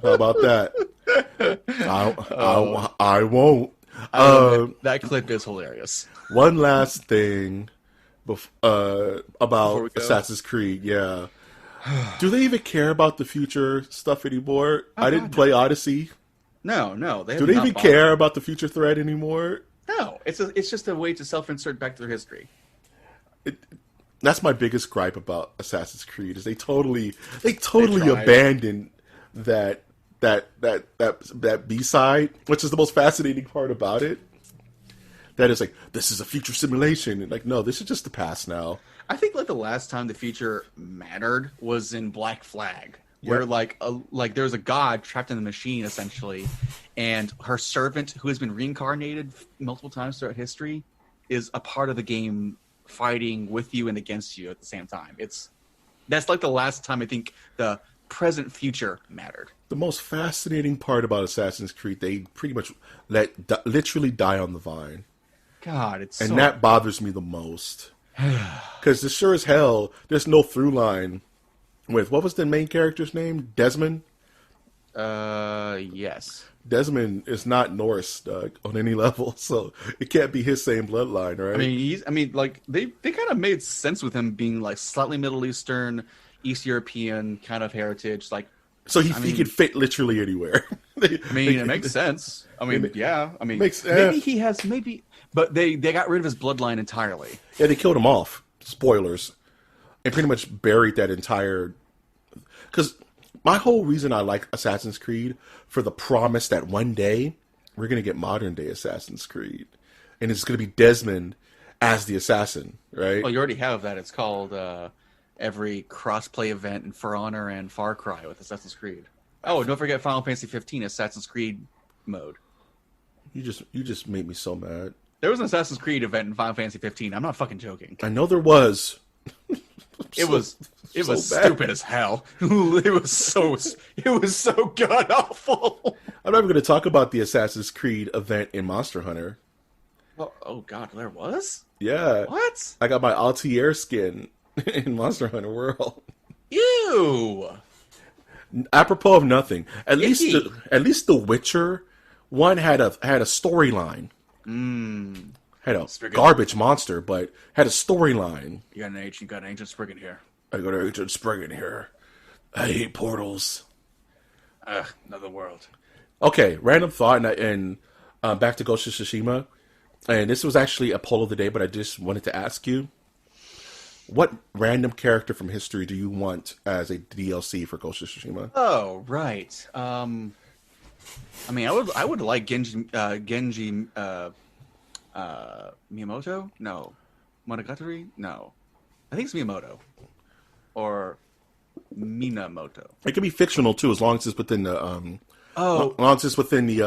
How about that? I won't. That clip is hilarious. One last thing about Assassin's Creed. Yeah. Do they even care about the future stuff anymore? I didn't play Odyssey. No. Do they even care about the future threat anymore? No. It's just a way to self-insert back to their history. That's my biggest gripe about Assassin's Creed is they totally abandoned that B-side, which is the most fascinating part about it. That is like, this is a future simulation. And like, no, this is just the past now. I think the last time the future mattered was in Black Flag, where there's a god trapped in the machine essentially, and her servant, who has been reincarnated multiple times throughout history, is a part of the game, fighting with you and against you at the same time. That's the last time I think the present future mattered. The most fascinating part about Assassin's Creed, they pretty much literally die on the vine. God, that bothers me the most. Because sure as hell, there's no through line with, what was the main character's name? Desmond? Yes. Desmond is not Norse, on any level, so it can't be his same bloodline, right? They kind of made sense with him being slightly Middle Eastern, East European kind of heritage, so he could fit literally anywhere. It makes sense. But they got rid of his bloodline entirely. Yeah, they killed him off. Spoilers. And pretty much buried that entire... Because my whole reason I like Assassin's Creed, for the promise that one day we're going to get modern day Assassin's Creed. and it's going to be Desmond as the assassin, right? Well, you already have that. It's called every crossplay event in For Honor and Far Cry with Assassin's Creed. Oh, and don't forget Final Fantasy 15 Assassin's Creed mode. You just made me so mad. There was an Assassin's Creed event in Final Fantasy 15. I'm not fucking joking. I know there was. It was stupid as hell. It was so god awful. I'm not even going to talk about the Assassin's Creed event in Monster Hunter. Well, oh god, there was? Yeah. What? I got my Altair skin in Monster Hunter World. Ew. Apropos of nothing, at least The Witcher one had a storyline. Had a Spriggan. garbage monster, but had a storyline. You got an ancient Spriggan here. I got an ancient Spriggan here. I hate portals. Another world. Okay, random thought, and back to Ghost of Tsushima. And this was actually a poll of the day, but I just wanted to ask you, what random character from history do you want as a DLC for Ghost of Tsushima? Oh, right. I mean, I would like Genji Miyamoto? No. Monogatari? No. I think it's Miyamoto. Or Minamoto. It can be fictional too, as long as it's within the as long as it's within the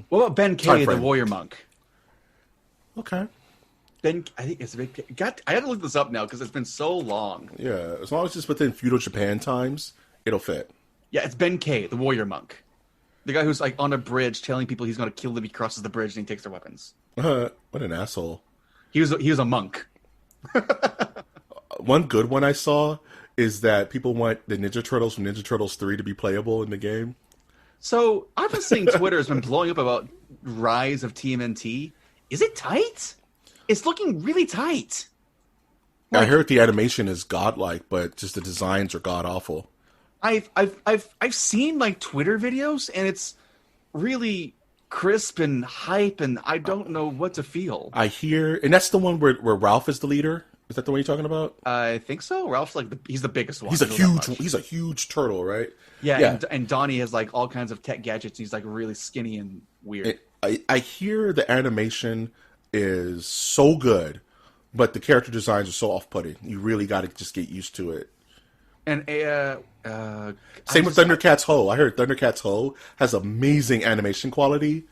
What about Ben K, the warrior monk? Okay. I think it's a big. I have to look this up now because it's been so long. Yeah, as long as it's within feudal Japan times, it'll fit. Yeah, it's Ben K, the warrior monk, the guy who's like on a bridge telling people he's going to kill them if he crosses the bridge and he takes their weapons. What an asshole! He was a monk. One good one I saw is that people want the Ninja Turtles from Ninja Turtles 3 to be playable in the game. So I've been seeing Twitter has been blowing up about Rise of TMNT. Is it tight? It's looking really tight. I heard the animation is godlike, but just the designs are god awful. I've seen like Twitter videos, and it's really crisp and hype, and I don't know what to feel. I hear, and that's the one where Ralph is the leader. Is that the one you're talking about? I think so. Ralph's like he's the biggest one. He's a huge turtle, right? Yeah. And Donnie has like all kinds of tech gadgets. He's like really skinny and weird. I hear the animation is so good, but the character designs are so off-putting. You really got to just get used to it. And same with Thundercats Ho. I heard Thundercats Ho has amazing animation quality,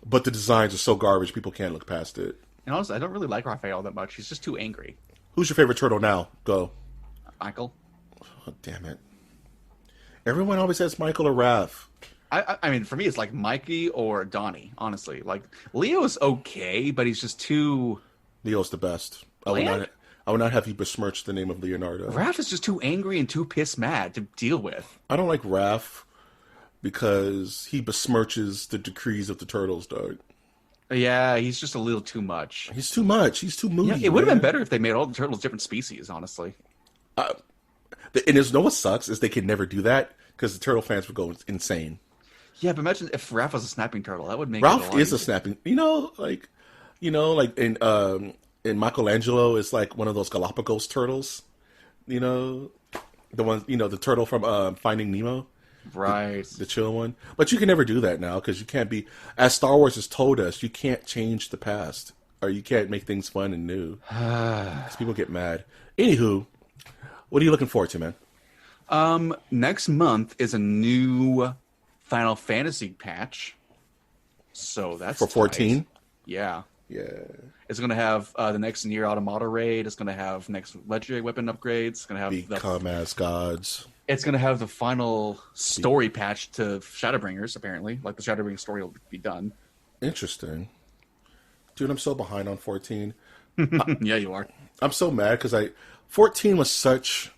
but the designs are so garbage people can't look past it. And honestly, I don't really like Raphael that much. He's just too angry. Who's your favorite turtle now? Go. Michael. Oh, damn it. Everyone always says Michael or Raph. I mean, for me, it's like Mikey or Donnie, honestly. Like, Leo's okay, but he's just too... Leo's the best. I would not have you besmirch the name of Leonardo. Raph is just too angry and too pissed mad to deal with. I don't like Raph because he besmirches the decrees of the turtles, dog. Yeah, he's just a little too much. He's too much. He's too moody. Yeah, it would have been better if they made all the turtles different species, honestly. And there's what sucks is they could never do that because the turtle fans would go insane. Yeah, but imagine if Raph was a snapping turtle. That would make Ralph is a snapping. Like in Michelangelo is like one of those Galapagos turtles. The one, the turtle from Finding Nemo. Right. The chill one. But you can never do that now because you can't be, as Star Wars has told us, you can't change the past. Or you can't make things fun and new. Because people get mad. Anywho, what are you looking forward to, man? Next month is a new Final Fantasy patch. So that's for 14? tight. Yeah. Yeah. It's going to have the next Nier Automata raid. It's going to have next legendary weapon upgrades. It's going to have Become as gods. It's going to have the final story patch to Shadowbringers, apparently. Like, the Shadowbringers story will be done. Interesting. Dude, I'm so behind on 14. Yeah, you are. I'm so mad because 14 was such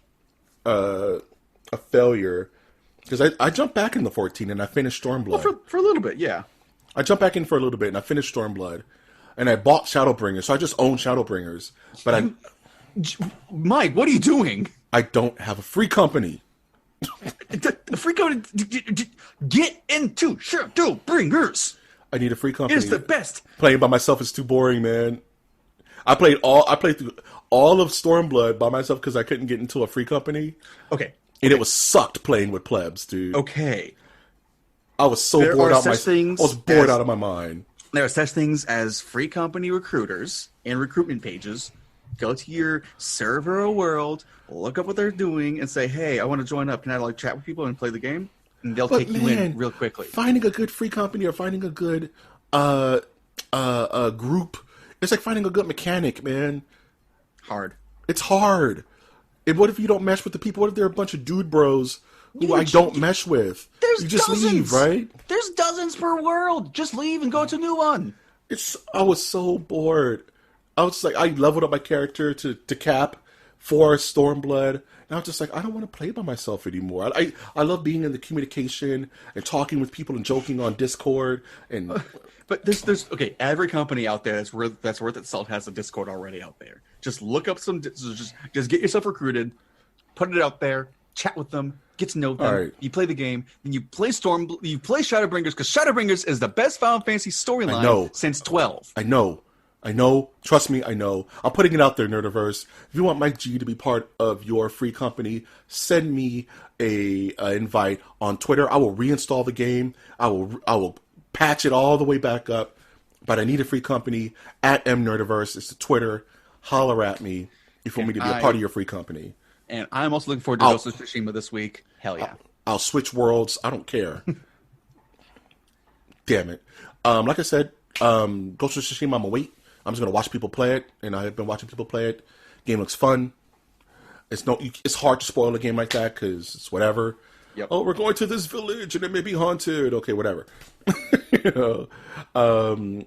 a failure. Because I jumped back into 14 and I finished Stormblood. Well, for a little bit, yeah. I jumped back in for a little bit and I finished Stormblood. And I bought Shadowbringers, so I just own Shadowbringers. But Mike, what are you doing? I don't have a free company. The free company, get into Shadowbringers. I need a free company. It is the best. Playing by myself is too boring, man. I played through all of Stormblood by myself because I couldn't get into a free company. Okay. And it was sucked playing with plebs, dude. Okay. I was so bored out of my mind. There are such things as free company recruiters and recruitment pages. Go to your server or world, look up what they're doing, and say, "Hey, I want to join up. Can I like chat with people and play the game?" And they'll take you in real quickly. Finding a good free company or finding a good group, it's like finding a good mechanic, man. Hard. It's hard. And what if you don't mesh with the people? What if they're a bunch of dude bros who I don't mesh with? You just leave, right? There's dozens per world. Just leave and go to a new one. I was so bored. I was like, I leveled up my character to Cap for Stormblood. And I was just like, I don't want to play by myself anymore. I love being in the communication and talking with people and joking on Discord. And But there's okay. Every company out there that's worth its salt has a Discord already out there. Just look up just get yourself recruited, put it out there, chat with them, get to know them. Right. You play the game, then you play Shadowbringers because Shadowbringers is the best Final Fantasy storyline since 12. I know. Trust me, I know. I'm putting it out there, Nerdiverse. If you want Mike G to be part of your free company, send me a invite on Twitter. I will reinstall the game. I will patch it all the way back up. But I need a free company at mnerdiverse. It's the Twitter. Holler at me if you want me to be a part of your free company. And I'm also looking forward to Ghost of Tsushima this week. Hell yeah. I'll switch worlds. I don't care. Damn it. Like I said, Ghost of Tsushima, I'm going to wait. I'm just going to watch people play it, and I've been watching people play it. Game looks fun. It's hard to spoil a game like that because it's whatever. Yep. Oh, we're going to this village and it may be haunted. Okay, whatever. You know,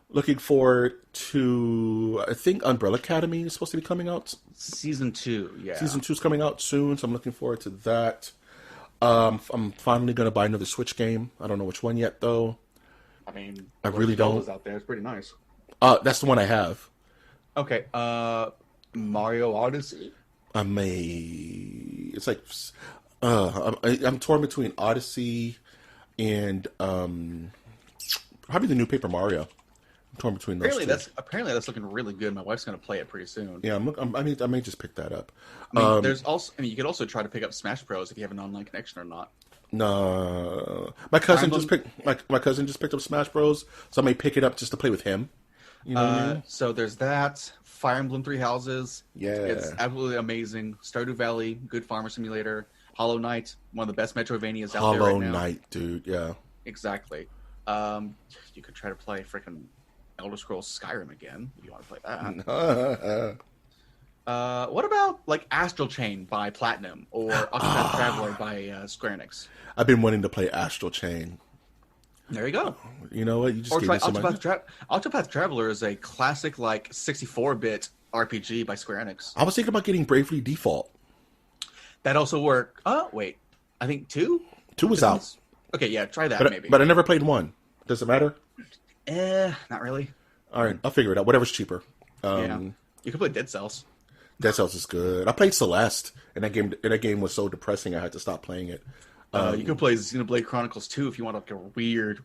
looking forward to, I think Umbrella Academy is supposed to be coming out. Season 2, yeah. Season 2 is coming out soon, so I'm looking forward to that. I'm finally going to buy another Switch game. I don't know which one yet, though. I mean, I really don't. Out there. It's pretty nice. That's the one I have. Okay, Mario Odyssey. It's like I'm torn between Odyssey and probably the new Paper Mario. I'm torn between those two. Apparently that's looking really good. My wife's going to play it pretty soon. Yeah, I may just pick that up. You could also try to pick up Smash Bros if you have an online connection or not. No, my cousin just picked up Smash Bros, so I may pick it up just to play with him. You know what I mean? So there's that. Fire Emblem Three Houses. Yeah, it's absolutely amazing. Stardew Valley, good farmer simulator. Hollow Knight, one of the best Metroidvanias out there right now. Hollow Knight, dude. Yeah, exactly. You could try to play freaking Elder Scrolls Skyrim again if you want to play that. What about like Astral Chain by Platinum or Octopath Traveler by Square Enix? I've been wanting to play Astral Chain. There you go. You know what? You just gave me Octopath Traveler is a classic like 64-bit RPG by Square Enix. I was thinking about getting Bravely Default. That also worked. Oh, wait. I think 2? 2 was out. Okay, yeah, try that maybe. But I never played 1. Does it matter? Not really. All right, I'll figure it out. Whatever's cheaper. Yeah. You can play Dead Cells. Dead Cells is good. I played Celeste, and that game was so depressing I had to stop playing it. You can play Xenoblade Chronicles 2 if you want like a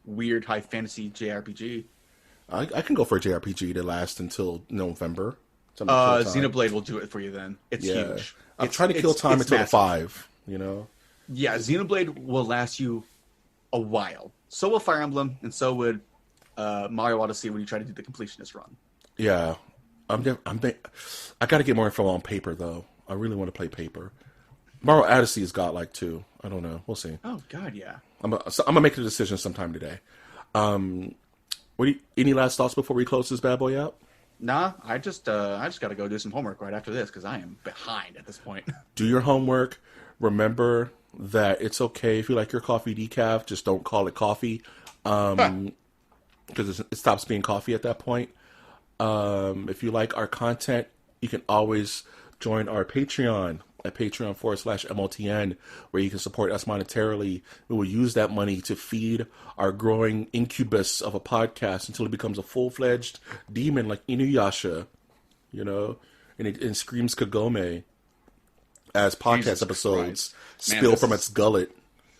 weird high fantasy JRPG. I can go for a JRPG to last until November. Xenoblade will do it for you then. It's huge. I'm trying to kill time until the 5, you know? Yeah, Xenoblade will last you a while. So will Fire Emblem, and so would Mario Odyssey when you try to do the completionist run. Yeah. I got to get more info on paper, though. I really want to play paper. Mario Odyssey is godlike, too. I don't know. We'll see. Oh, God, yeah. I'm gonna make the decision sometime today. Any last thoughts before we close this bad boy out? Nah, I just got to go do some homework right after this because I am behind at this point. Do your homework. Remember that it's okay if you like your coffee decaf. Just don't call it coffee, because it stops being coffee at that point. If you like our content, you can always join our Patreon at patreon.com/MOTN, where you can support us monetarily. We will use that money to feed our growing incubus of a podcast until it becomes a full-fledged demon like Inuyasha, you know, and it screams Kagome as podcast episodes spill from its gullet.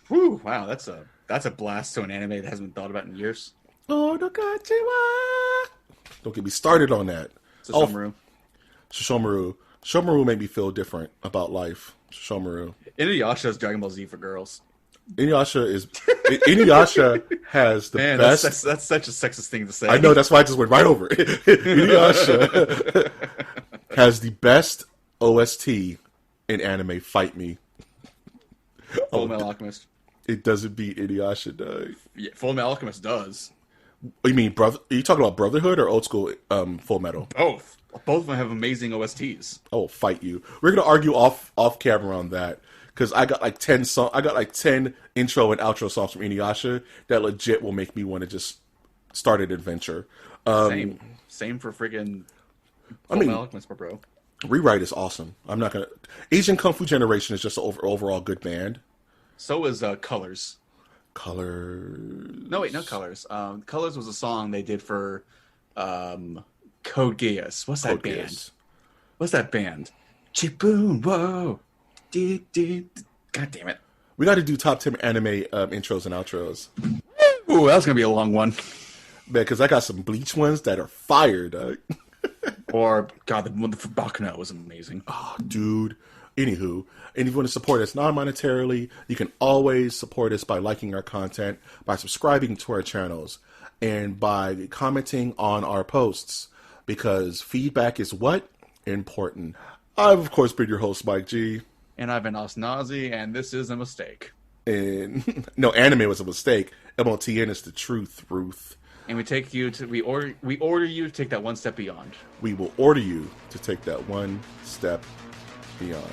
Whew, wow, that's a blast to an anime that hasn't been thought about in years. Oh, don't get me started on that. Shishomaru. Shomaru made me feel different about life. Shomaru. Inuyasha is Dragon Ball Z for girls. Inuyasha has the best. That's such a sexist thing to say. I know, that's why I just went right over it. Inuyasha has the best OST in anime. Fight me. Full Metal Alchemist. It doesn't beat Inuyasha, dog. Yeah, Full Metal Alchemist does. You mean brother? Are you talking about Brotherhood or old school Full Metal? Both. Both of them have amazing OSTs. Oh, fight you. We're gonna argue off camera on that because I got like 10 intro and outro songs from Inuyasha that legit will make me want to just start an adventure. Same for friggin' Full Metal Alchemist, bro. Rewrite is awesome. I'm not gonna. Asian Kung Fu Generation is just an overall good band. So is Colors. Colors. No, wait, not Colors. Colors was a song they did for Code Geass. What's that band? Geass. What's that band? Chiboom, whoa. God damn it. We got to do top 10 anime intros and outros. Ooh, that's going to be a long one. Man, because I got some Bleach ones that are fire, dog. Or, God, the one for Baccano was amazing. Oh, dude. Anywho, and if you want to support us non-monetarily, you can always support us by liking our content, by subscribing to our channels, and by commenting on our posts, because feedback is what? Important. I've, of course, been your host, Mike G. And I've been Osnazi, and this is a mistake. And, no, anime was a mistake. MOTN is the truth, Ruth. And we order you to take that one step beyond. We will order you to take that one step beyond.